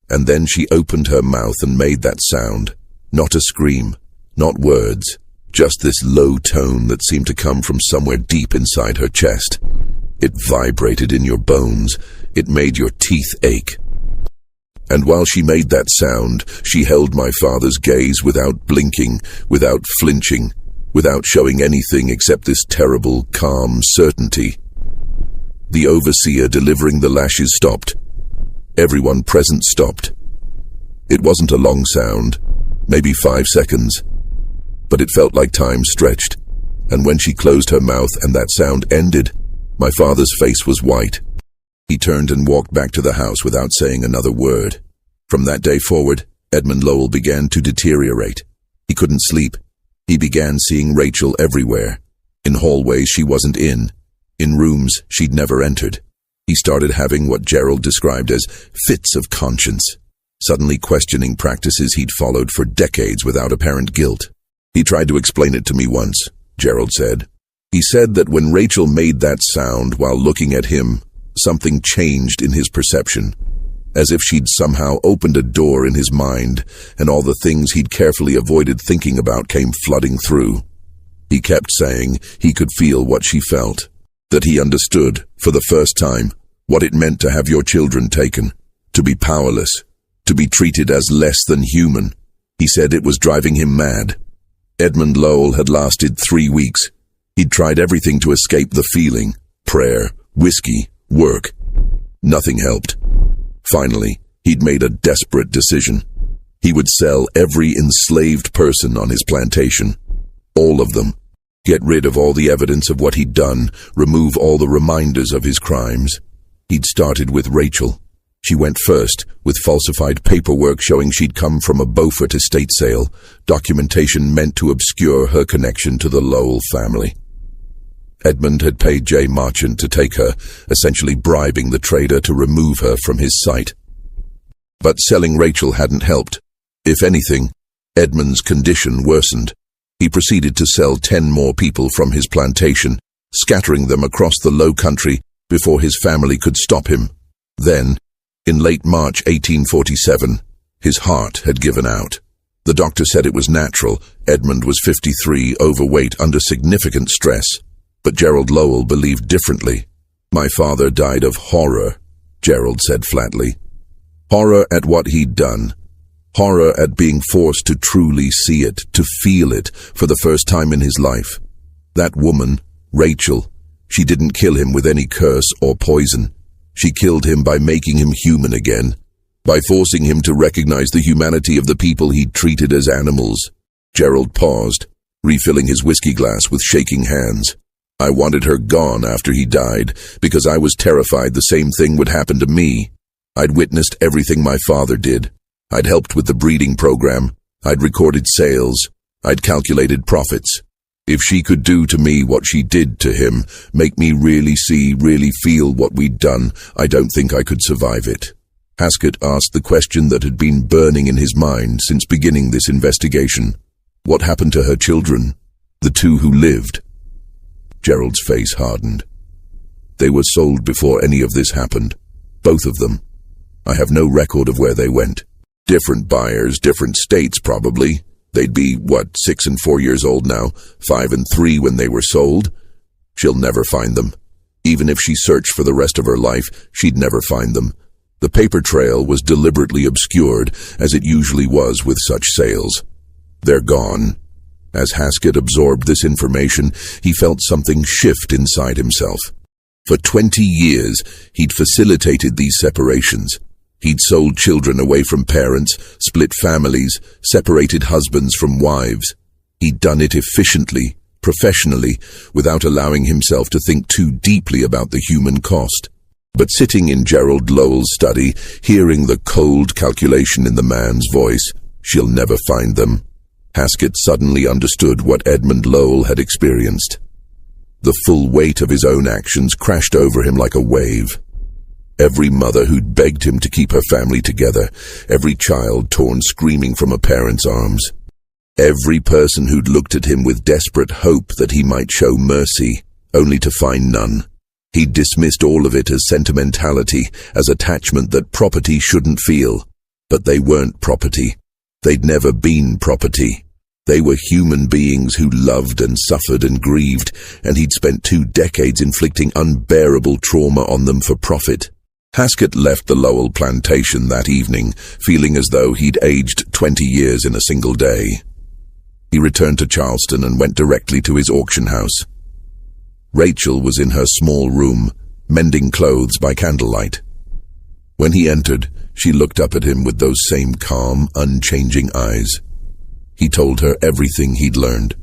And then she opened her mouth and made that sound. Not a scream, not words, just this low tone that seemed to come from somewhere deep inside her chest. It vibrated in your bones. It made your teeth ache. And while she made that sound, she held my father's gaze without blinking, without flinching, without showing anything except this terrible, calm certainty. The overseer delivering the lashes stopped. Everyone present stopped. It wasn't a long sound, maybe 5 seconds, but it felt like time stretched, and when she closed her mouth and that sound ended, my father's face was white. He turned and walked back to the house without saying another word. From that day forward, Edmund Lowell began to deteriorate. He couldn't sleep. He began seeing Rachel everywhere. In hallways she wasn't in rooms she'd never entered. He started having what Gerald described as fits of conscience, suddenly questioning practices he'd followed for decades without apparent guilt. He tried to explain it to me once, Gerald said. He said that when Rachel made that sound while looking at him, something changed in his perception, as if she'd somehow opened a door in his mind, and all the things he'd carefully avoided thinking about came flooding through. He kept saying he could feel what she felt, that he understood, for the first time, what it meant to have your children taken, to be powerless, to be treated as less than human. He said it was driving him mad. Edmund Lowell had lasted 3 weeks. He'd tried everything to escape the feeling: prayer, whiskey, work. Nothing helped. Finally, he'd made a desperate decision. He would sell every enslaved person on his plantation. All of them. Get rid of all the evidence of what he'd done, remove all the reminders of his crimes. He'd started with Rachel. She went first, with falsified paperwork showing she'd come from a Beaufort estate sale, documentation meant to obscure her connection to the Lowell family. Edmund had paid J. Marchant to take her, essentially bribing the trader to remove her from his sight. But selling Rachel hadn't helped. If anything, Edmund's condition worsened. He proceeded to sell 10 more people from his plantation, scattering them across the low country before his family could stop him. Then, in late March 1847, his heart had given out. The doctor said it was natural. Edmund was 53, overweight, under significant stress. But Gerald Lowell believed differently. "My father died of horror," Gerald said flatly. Horror at what he'd done. Horror at being forced to truly see it, to feel it, for the first time in his life. That woman, Rachel, she didn't kill him with any curse or poison. She killed him by making him human again, by forcing him to recognize the humanity of the people he'd treated as animals. Gerald paused, refilling his whiskey glass with shaking hands. "I wanted her gone after he died, because I was terrified the same thing would happen to me. I'd witnessed everything my father did. I'd helped with the breeding program. I'd recorded sales. I'd calculated profits. If she could do to me what she did to him, make me really see, really feel what we'd done, I don't think I could survive it." Haskett asked the question that had been burning in his mind since beginning this investigation. What happened to her children? The two who lived? Gerald's face hardened. "They were sold before any of this happened. Both of them. I have no record of where they went. Different buyers, different states probably. They'd be, 6 and 4 years old now, 5 and 3 when they were sold. She'll never find them. Even if she searched for the rest of her life, she'd never find them. The paper trail was deliberately obscured, as it usually was with such sales. They're gone." As Haskett absorbed this information, he felt something shift inside himself. For 20 years, he'd facilitated these separations. He'd sold children away from parents, split families, separated husbands from wives. He'd done it efficiently, professionally, without allowing himself to think too deeply about the human cost. But sitting in Gerald Lowell's study, hearing the cold calculation in the man's voice, "She'll never find them," Haskett suddenly understood what Edmund Lowell had experienced. The full weight of his own actions crashed over him like a wave. Every mother who'd begged him to keep her family together, every child torn screaming from a parent's arms, every person who'd looked at him with desperate hope that he might show mercy, only to find none. He'd dismissed all of it as sentimentality, as attachment that property shouldn't feel. But they weren't property. They'd never been property. They were human beings who loved and suffered and grieved, and he'd spent 2 decades inflicting unbearable trauma on them for profit. Haskett left the Lowell plantation that evening, feeling as though he'd aged 20 years in a single day. He returned to Charleston and went directly to his auction house. Rachel was in her small room, mending clothes by candlelight. When he entered, she looked up at him with those same calm, unchanging eyes. He told her everything he'd learned.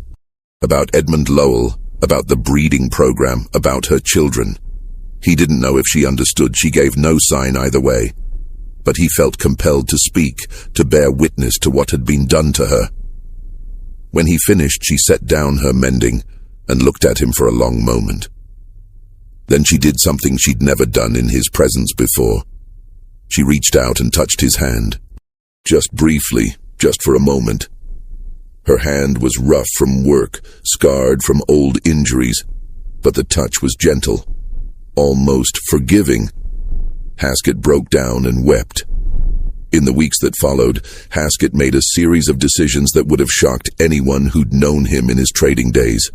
About Edmund Lowell, about the breeding program, about her children. He didn't know if she understood. She gave no sign either way. But he felt compelled to speak, to bear witness to what had been done to her. When he finished, she set down her mending and looked at him for a long moment. Then she did something she'd never done in his presence before. She reached out and touched his hand. Just briefly, just for a moment. Her hand was rough from work, scarred from old injuries, but the touch was gentle, almost forgiving. Haskett broke down and wept. In the weeks that followed, Haskett made a series of decisions that would have shocked anyone who'd known him in his trading days.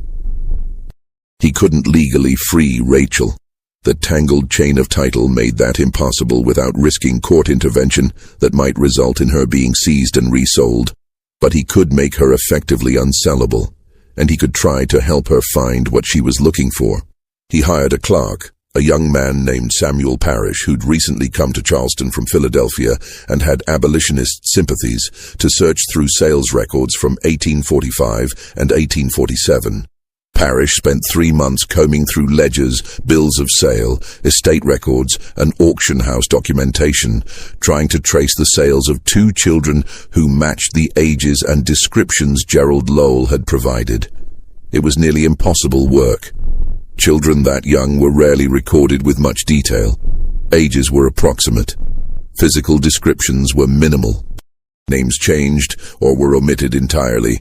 He couldn't legally free Rachel. The tangled chain of title made that impossible without risking court intervention that might result in her being seized and resold. But he could make her effectively unsellable, and he could try to help her find what she was looking for. He hired a clerk, a young man named Samuel Parrish, who'd recently come to Charleston from Philadelphia and had abolitionist sympathies, to search through sales records from 1845 and 1847. Parrish spent 3 months combing through ledgers, bills of sale, estate records, and auction house documentation, trying to trace the sales of 2 children who matched the ages and descriptions Gerald Lowell had provided. It was nearly impossible work. Children that young were rarely recorded with much detail. Ages were approximate. Physical descriptions were minimal. Names changed or were omitted entirely.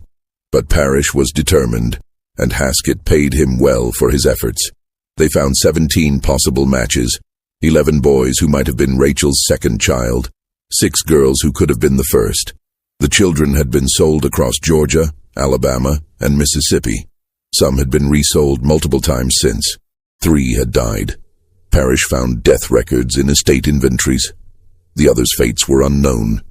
But Parrish was determined, and Haskett paid him well for his efforts. They found 17 possible matches, 11 boys who might have been Rachel's second child, 6 girls who could have been the first. The children had been sold across Georgia, Alabama, and Mississippi. Some had been resold multiple times since. 3 had died. Parish found death records in estate inventories. The others' fates were unknown.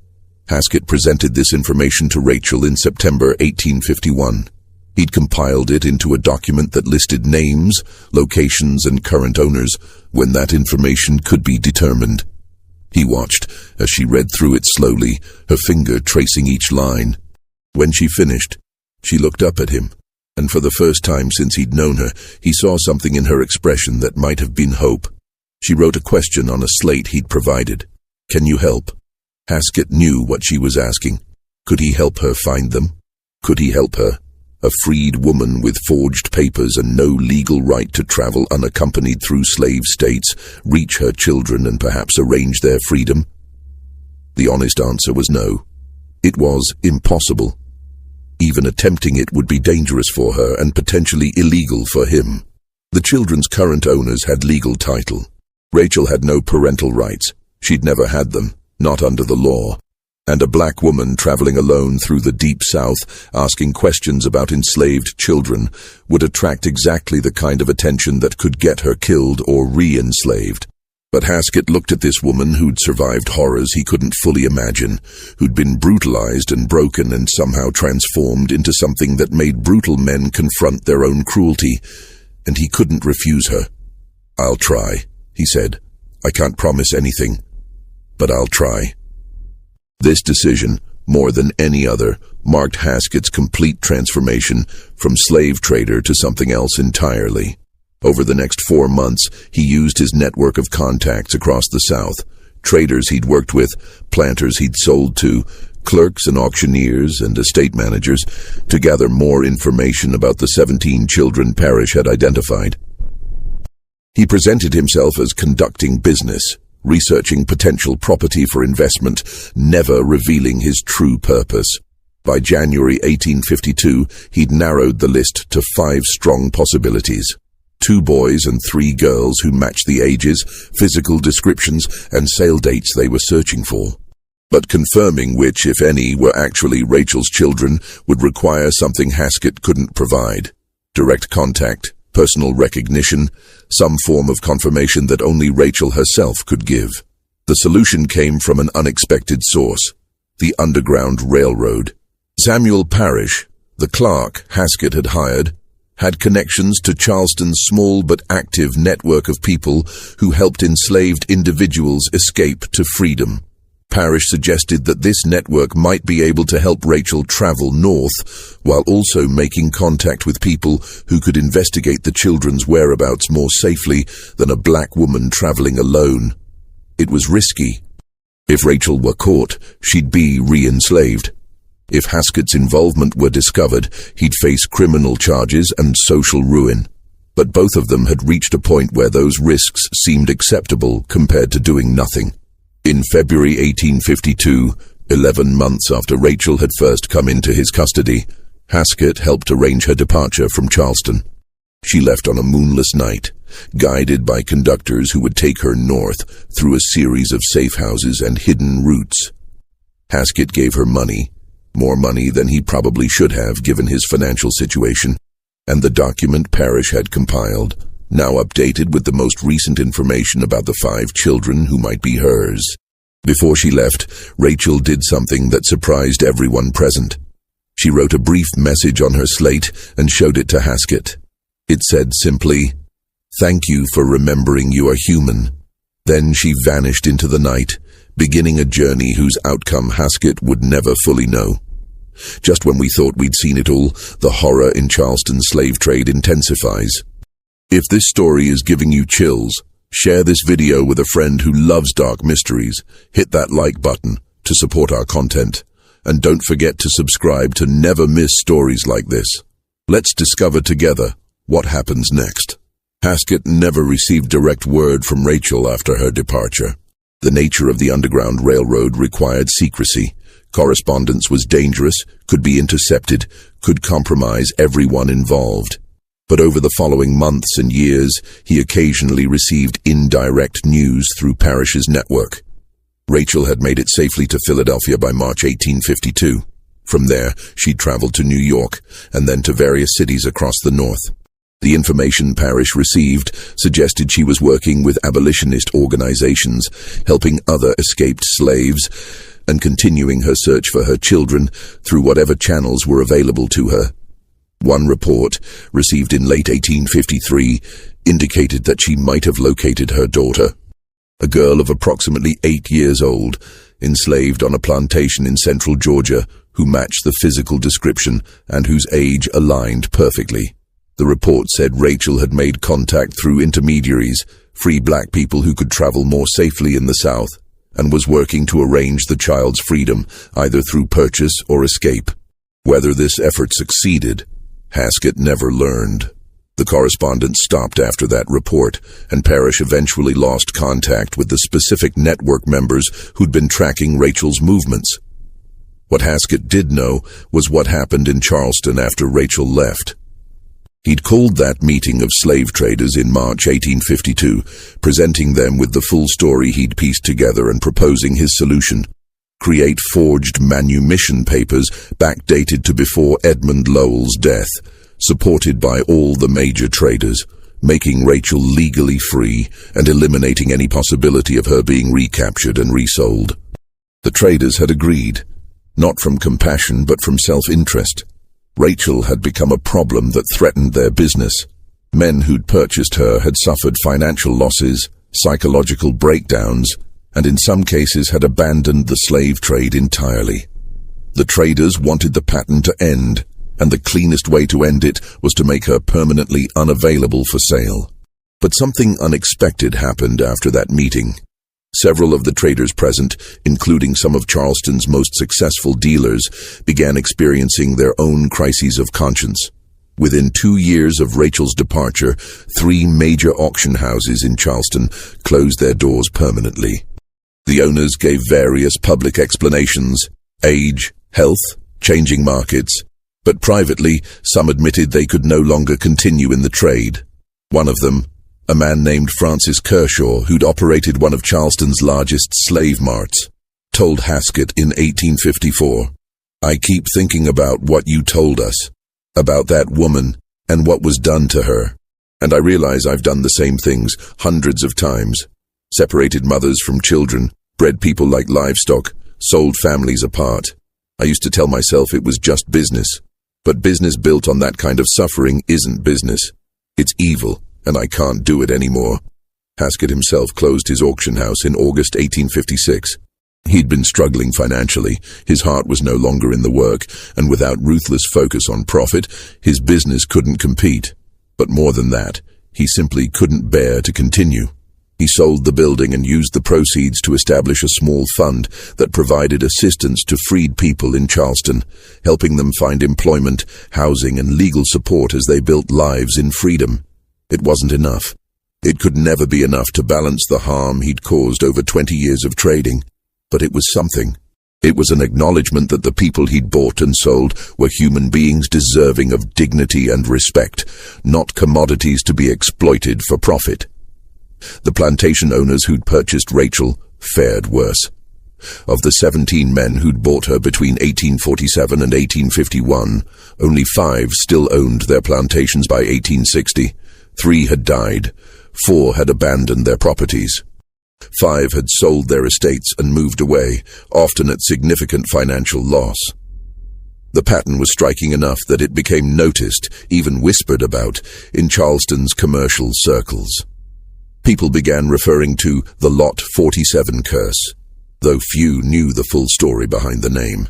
Haskett presented this information to Rachel in September 1851. He'd compiled it into a document that listed names, locations, and current owners when that information could be determined. He watched as she read through it slowly, her finger tracing each line. When she finished, she looked up at him, and for the first time since he'd known her, he saw something in her expression that might have been hope. She wrote a question on a slate he'd provided. "Can you help?" Haskett knew what she was asking. Could he help her find them? Could he help her, a freed woman with forged papers and no legal right to travel unaccompanied through slave states, reach her children and perhaps arrange their freedom? The honest answer was no. It was impossible. Even attempting it would be dangerous for her and potentially illegal for him. The children's current owners had legal title. Rachel had no parental rights. She'd never had them, not under the law. And a black woman traveling alone through the Deep South, asking questions about enslaved children, would attract exactly the kind of attention that could get her killed or re-enslaved. But Haskett looked at this woman who'd survived horrors he couldn't fully imagine, who'd been brutalized and broken and somehow transformed into something that made brutal men confront their own cruelty, and he couldn't refuse her. "I'll try," he said. "I can't promise anything, but I'll try." This decision, more than any other, marked Haskett's complete transformation from slave trader to something else entirely. Over the next 4 months, he used his network of contacts across the South, traders he'd worked with, planters he'd sold to, clerks and auctioneers and estate managers, to gather more information about the 17 children Parish had identified. He presented himself as conducting business, researching potential property for investment, never revealing his true purpose. By January 1852, he'd narrowed the list to 5 strong possibilities. 2 boys and 3 girls who matched the ages, physical descriptions, and sale dates they were searching for. But confirming which, if any, were actually Rachel's children would require something Haskett couldn't provide. Direct contact, personal recognition, some form of confirmation that only Rachel herself could give. The solution came from an unexpected source, the Underground Railroad. Samuel Parish, the clerk Haskett had hired, had connections to Charleston's small but active network of people who helped enslaved individuals escape to freedom. Parish suggested that this network might be able to help Rachel travel north, while also making contact with people who could investigate the children's whereabouts more safely than a black woman traveling alone. It was risky. If Rachel were caught, she'd be re-enslaved. If Haskett's involvement were discovered, he'd face criminal charges and social ruin. But both of them had reached a point where those risks seemed acceptable compared to doing nothing. In February 1852, 11 months after Rachel had first come into his custody, Haskett helped arrange her departure from Charleston. She left on a moonless night, guided by conductors who would take her north through a series of safe houses and hidden routes. Haskett gave her money, more money than he probably should have given his financial situation, and the document Parish had compiled, now updated with the most recent information about the 5 children who might be hers. Before she left, Rachel did something that surprised everyone present. She wrote a brief message on her slate and showed it to Haskett. It said simply, "Thank you for remembering you are human." Then she vanished into the night, beginning a journey whose outcome Haskett would never fully know. Just when we thought we'd seen it all, the horror in Charleston's slave trade intensifies. If this story is giving you chills, share this video with a friend who loves dark mysteries, hit that like button to support our content, and don't forget to subscribe to never miss stories like this. Let's discover together what happens next. Haskett never received direct word from Rachel after her departure. The nature of the Underground Railroad required secrecy. Correspondence was dangerous, could be intercepted, could compromise everyone involved. But over the following months and years, he occasionally received indirect news through Parish's network. Rachel had made it safely to Philadelphia by March 1852. From there, she'd traveled to New York, and then to various cities across the North. The information Parrish received suggested she was working with abolitionist organizations, helping other escaped slaves, and continuing her search for her children through whatever channels were available to her. One report, received in late 1853, indicated that she might have located her daughter, a girl of approximately 8 years old, enslaved on a plantation in central Georgia, who matched the physical description and whose age aligned perfectly. The report said Rachel had made contact through intermediaries, free black people who could travel more safely in the South, and was working to arrange the child's freedom, either through purchase or escape. Whether this effort succeeded, Haskett never learned. The correspondence stopped after that report, and Parrish eventually lost contact with the specific network members who'd been tracking Rachel's movements. What Haskett did know was what happened in Charleston after Rachel left. He'd called that meeting of slave traders in March 1852, presenting them with the full story he'd pieced together and proposing his solution: create forged manumission papers backdated to before Edmund Lowell's death, supported by all the major traders, making Rachel legally free and eliminating any possibility of her being recaptured and resold. The traders had agreed, not from compassion but from self-interest. Rachel had become a problem that threatened their business. Men who'd purchased her had suffered financial losses, psychological breakdowns, and in some cases had abandoned the slave trade entirely. The traders wanted the pattern to end, and the cleanest way to end it was to make her permanently unavailable for sale. But something unexpected happened after that meeting. Several of the traders present, including some of Charleston's most successful dealers, began experiencing their own crises of conscience. Within 2 years of Rachel's departure, 3 major auction houses in Charleston closed their doors permanently. The owners gave various public explanations: age, health, changing markets, but privately, some admitted they could no longer continue in the trade. One of them, a man named Francis Kershaw, who'd operated one of Charleston's largest slave marts, told Haskett in 1854, "I keep thinking about what you told us, about that woman and what was done to her, and I realize I've done the same things hundreds of times, separated mothers from children, bred people like livestock, sold families apart. I used to tell myself it was just business, but business built on that kind of suffering isn't business. It's evil, and I can't do it anymore." Haskett himself closed his auction house in August 1856. He'd been struggling financially, his heart was no longer in the work, and without ruthless focus on profit, his business couldn't compete. But more than that, he simply couldn't bear to continue. He sold the building and used the proceeds to establish a small fund that provided assistance to freed people in Charleston, helping them find employment, housing, and legal support as they built lives in freedom. It wasn't enough. It could never be enough to balance the harm he'd caused over 20 years of trading. But it was something. It was an acknowledgement that the people he'd bought and sold were human beings deserving of dignity and respect, not commodities to be exploited for profit. The plantation owners who'd purchased Rachel fared worse. Of the 17 men who'd bought her between 1847 and 1851, only 5 still owned their plantations by 1860. 3 had died, 4 had abandoned their properties. 5 had sold their estates and moved away, often at significant financial loss. The pattern was striking enough that it became noticed, even whispered about, in Charleston's commercial circles. People began referring to the Lot 47 curse, though few knew the full story behind the name.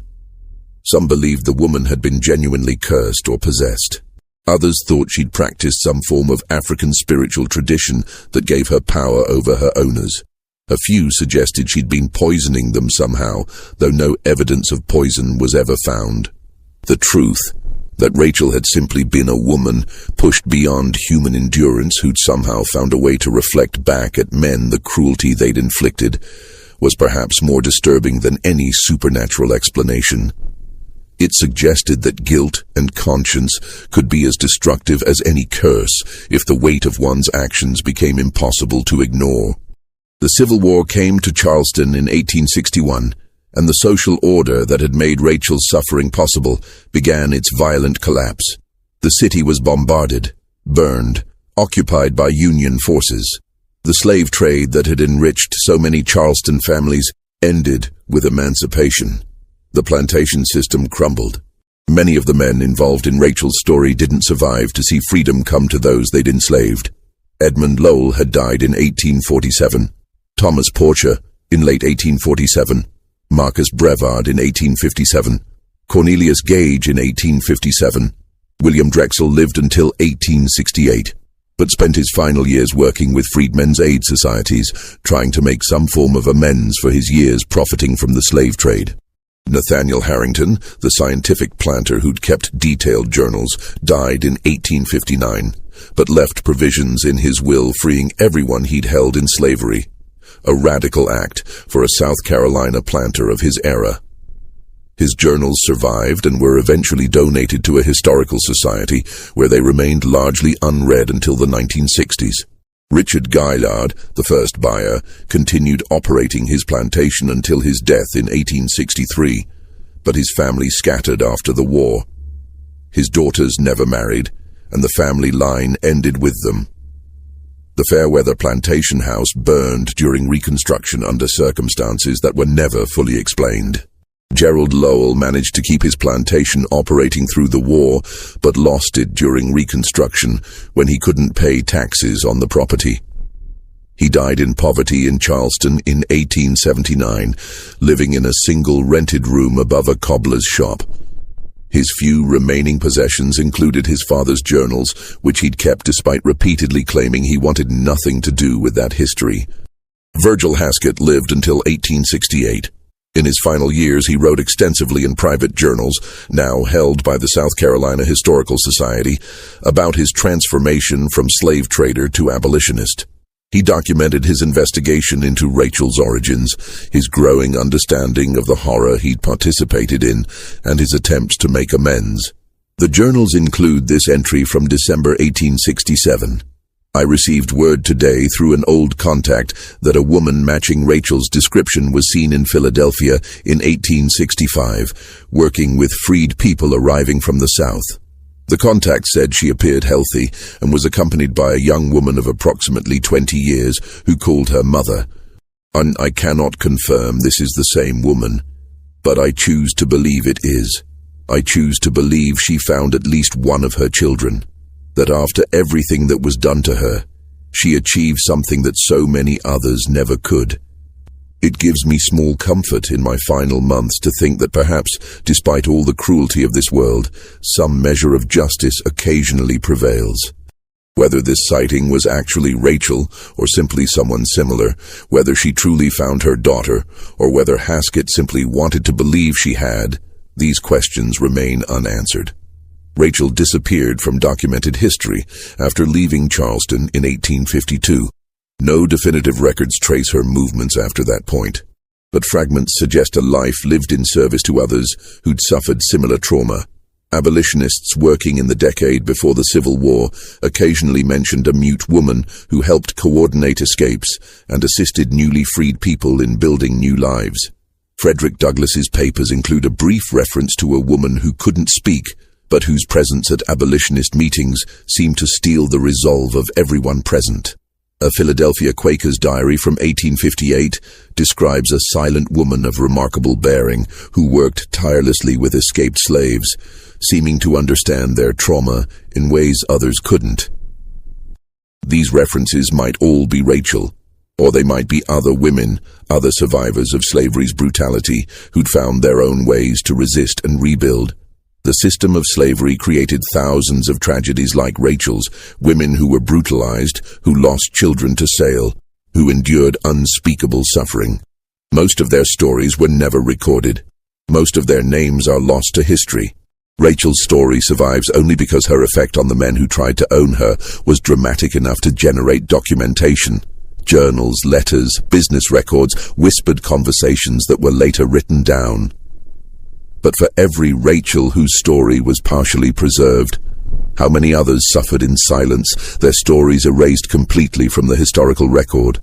Some believed the woman had been genuinely cursed or possessed. Others thought she'd practiced some form of African spiritual tradition that gave her power over her owners. A few suggested she'd been poisoning them somehow, though no evidence of poison was ever found. The truth, that Rachel had simply been a woman pushed beyond human endurance who'd somehow found a way to reflect back at men the cruelty they'd inflicted, was perhaps more disturbing than any supernatural explanation. It suggested that guilt and conscience could be as destructive as any curse if the weight of one's actions became impossible to ignore. The Civil War came to Charleston in 1861, and the social order that had made Rachel's suffering possible began its violent collapse. The city was bombarded, burned, occupied by Union forces. The slave trade that had enriched so many Charleston families ended with emancipation. The plantation system crumbled. Many of the men involved in Rachel's story didn't survive to see freedom come to those they'd enslaved. Edmund Lowell had died in 1847, Thomas Porcher in late 1847, Marcus Brevard in 1857, Cornelius Gage in 1857. William Drexel lived until 1868, but spent his final years working with freedmen's aid societies, trying to make some form of amends for his years profiting from the slave trade. Nathaniel Harrington, the scientific planter who'd kept detailed journals, died in 1859, but left provisions in his will freeing everyone he'd held in slavery, a radical act for a South Carolina planter of his era. His journals survived and were eventually donated to a historical society where they remained largely unread until the 1960s. Richard Gaillard, the first buyer, continued operating his plantation until his death in 1863, but his family scattered after the war. His daughters never married, and the family line ended with them. The Fairweather plantation house burned during Reconstruction under circumstances that were never fully explained. Gerald Lowell managed to keep his plantation operating through the war, but lost it during Reconstruction when he couldn't pay taxes on the property. He died in poverty in Charleston in 1879, living in a single rented room above a cobbler's shop. His few remaining possessions included his father's journals, which he'd kept despite repeatedly claiming he wanted nothing to do with that history. Virgil Haskett lived until 1868. In his final years, he wrote extensively in private journals, now held by the South Carolina Historical Society, about his transformation from slave trader to abolitionist. He documented his investigation into Rachel's origins, his growing understanding of the horror he'd participated in, and his attempts to make amends. The journals include this entry from December 1867. I received word today through an old contact that a woman matching Rachel's description was seen in Philadelphia in 1865, working with freed people arriving from the South. The contact said she appeared healthy and was accompanied by a young woman of approximately 20 years who called her mother. I cannot confirm this is the same woman, but I choose to believe it is. I choose to believe she found at least one of her children. That after everything that was done to her, she achieved something that so many others never could. It gives me small comfort in my final months to think that perhaps, despite all the cruelty of this world, some measure of justice occasionally prevails. Whether this sighting was actually Rachel or simply someone similar, whether she truly found her daughter, or whether Haskett simply wanted to believe she had, these questions remain unanswered. Rachel disappeared from documented history after leaving Charleston in 1852. No definitive records trace her movements after that point, but fragments suggest a life lived in service to others who'd suffered similar trauma. Abolitionists working in the decade before the Civil War occasionally mentioned a mute woman who helped coordinate escapes and assisted newly freed people in building new lives. Frederick Douglass's papers include a brief reference to a woman who couldn't speak, but whose presence at abolitionist meetings seemed to steal the resolve of everyone present. A Philadelphia Quaker's diary from 1858 describes a silent woman of remarkable bearing who worked tirelessly with escaped slaves, seeming to understand their trauma in ways others couldn't. These references might all be Rachel, or they might be other women, other survivors of slavery's brutality, who'd found their own ways to resist and rebuild. The system of slavery created thousands of tragedies like Rachel's, women who were brutalized, who lost children to sale, who endured unspeakable suffering. Most of their stories were never recorded. Most of their names are lost to history. Rachel's story survives only because her effect on the men who tried to own her was dramatic enough to generate documentation. Journals, letters, business records, whispered conversations that were later written down. But for every Rachel whose story was partially preserved, how many others suffered in silence, their stories erased completely from the historical record?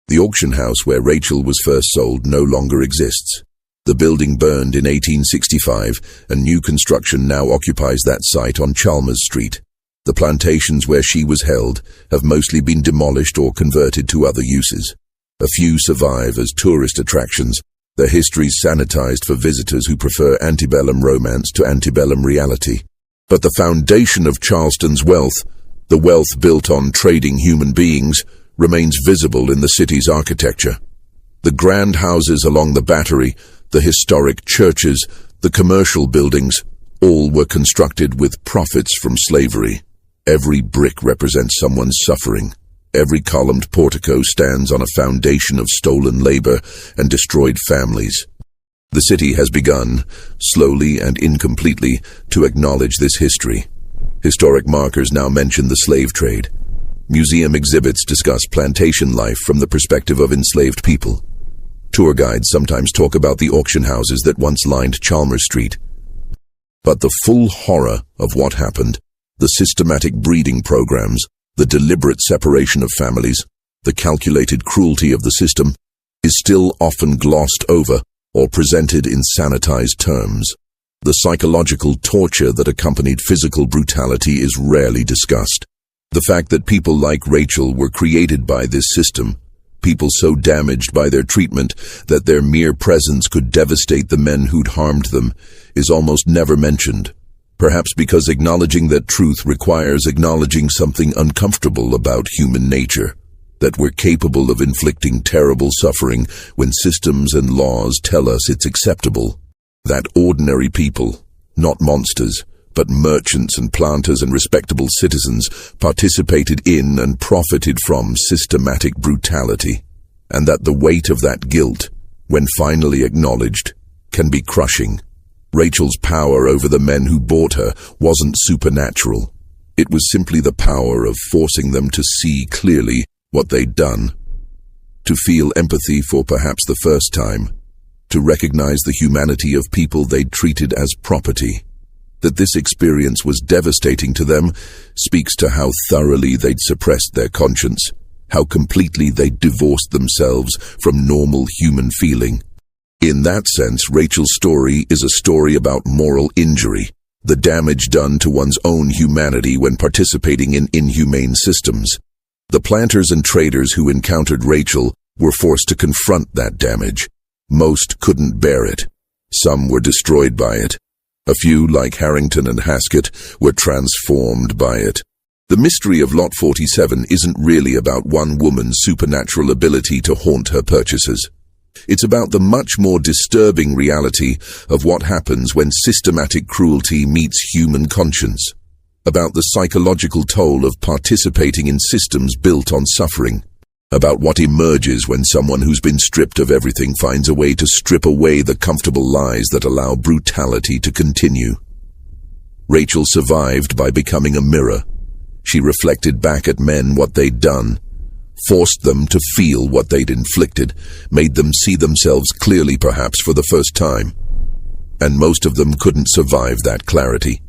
The auction house where Rachel was first sold no longer exists. The building burned in 1865, and new construction now occupies that site on Chalmers Street. The plantations where she was held have mostly been demolished or converted to other uses. A few survive as tourist attractions, their histories sanitized for visitors who prefer antebellum romance to antebellum reality. But the foundation of Charleston's wealth, the wealth built on trading human beings, remains visible in the city's architecture. The grand houses along the Battery, the historic churches, the commercial buildings, all were constructed with profits from slavery. Every brick represents someone's suffering. Every columned portico stands on a foundation of stolen labor and destroyed families. The city has begun, slowly and incompletely, to acknowledge this history. Historic markers now mention the slave trade. Museum exhibits discuss plantation life from the perspective of enslaved people. Tour guides sometimes talk about the auction houses that once lined Chalmers Street. But the full horror of what happened, the systematic breeding programs, the deliberate separation of families, the calculated cruelty of the system, is still often glossed over or presented in sanitized terms. The psychological torture that accompanied physical brutality is rarely discussed. The fact that people like Rachel were created by this system, people so damaged by their treatment that their mere presence could devastate the men who'd harmed them, is almost never mentioned. Perhaps because acknowledging that truth requires acknowledging something uncomfortable about human nature, that we're capable of inflicting terrible suffering when systems and laws tell us it's acceptable. That ordinary people, not monsters, but merchants and planters and respectable citizens, participated in and profited from systematic brutality, and that the weight of that guilt, when finally acknowledged, can be crushing. Rachel's power over the men who bought her wasn't supernatural. It was simply the power of forcing them to see clearly what they'd done, to feel empathy for perhaps the first time, to recognize the humanity of people they'd treated as property. That this experience was devastating to them speaks to how thoroughly they'd suppressed their conscience, how completely they'd divorced themselves from normal human feeling. In that sense, Rachel's story is a story about moral injury, the damage done to one's own humanity when participating in inhumane systems. The planters and traders who encountered Rachel were forced to confront that damage. Most couldn't bear it. Some were destroyed by it. A few, like Harrington and Haskett, were transformed by it. The mystery of Lot 47 isn't really about one woman's supernatural ability to haunt her purchases. It's about the much more disturbing reality of what happens when systematic cruelty meets human conscience, about the psychological toll of participating in systems built on suffering, about what emerges when someone who's been stripped of everything finds a way to strip away the comfortable lies that allow brutality to continue. Rachel survived by becoming a mirror. She reflected back at men what they'd done, forced them to feel what they'd inflicted, made them see themselves clearly perhaps for the first time. And most of them couldn't survive that clarity.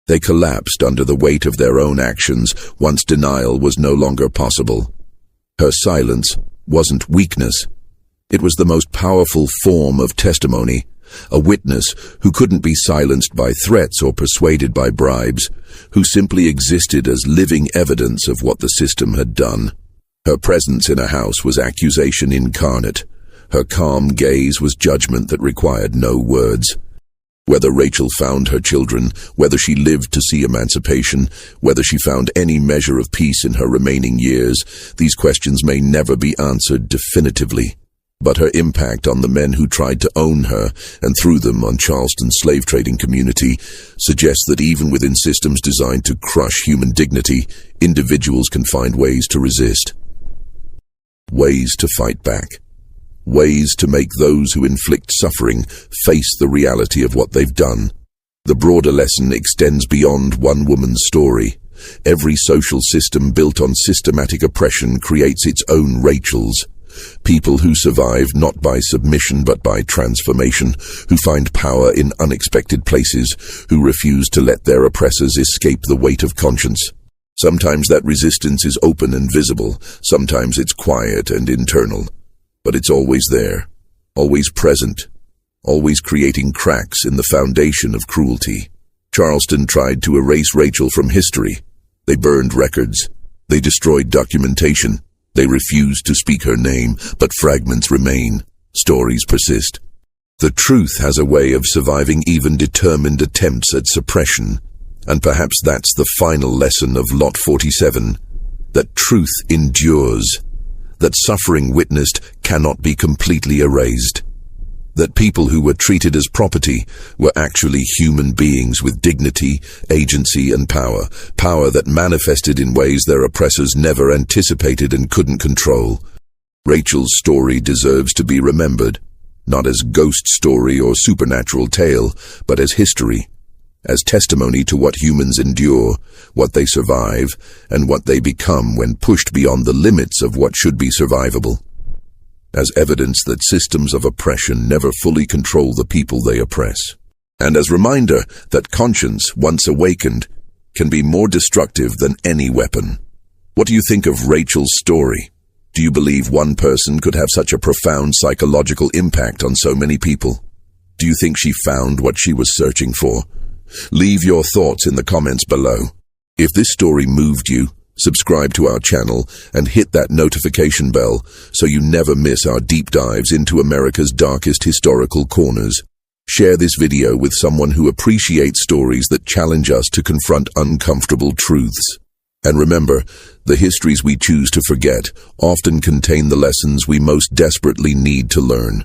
They collapsed under the weight of their own actions once denial was no longer possible. Her silence wasn't weakness. It was the most powerful form of testimony, a witness who couldn't be silenced by threats or persuaded by bribes, who simply existed as living evidence of what the system had done. Her presence in a house was accusation incarnate. Her calm gaze was judgment that required no words. Whether Rachel found her children, whether she lived to see emancipation, whether she found any measure of peace in her remaining years, these questions may never be answered definitively. But her impact on the men who tried to own her, and through them on Charleston's slave trading community, suggests that even within systems designed to crush human dignity, individuals can find ways to resist. Ways to fight back. Ways to make those who inflict suffering face the reality of what they've done. The broader lesson extends beyond one woman's story. Every social system built on systematic oppression creates its own Rachels. People who survive not by submission but by transformation, who find power in unexpected places, who refuse to let their oppressors escape the weight of conscience. Sometimes that resistance is open and visible, sometimes it's quiet and internal. But it's always there, always present, always creating cracks in the foundation of cruelty. Charleston tried to erase Rachel from history. They burned records. They destroyed documentation. They refused to speak her name, but fragments remain. Stories persist. The truth has a way of surviving even determined attempts at suppression. And perhaps that's the final lesson of Lot 47, that truth endures, that suffering witnessed cannot be completely erased, that people who were treated as property were actually human beings with dignity, agency, and power that manifested in ways their oppressors never anticipated and couldn't control. Rachel's story deserves to be remembered, not as ghost story or supernatural tale, but as history, as testimony to what humans endure, what they survive, and what they become when pushed beyond the limits of what should be survivable. As evidence that systems of oppression never fully control the people they oppress. And as reminder that conscience, once awakened, can be more destructive than any weapon. What do you think of Rachel's story? Do you believe one person could have such a profound psychological impact on so many people? Do you think she found what she was searching for? Leave your thoughts in the comments below. If this story moved you, subscribe to our channel and hit that notification bell so you never miss our deep dives into America's darkest historical corners. Share this video with someone who appreciates stories that challenge us to confront uncomfortable truths. And remember, the histories we choose to forget often contain the lessons we most desperately need to learn.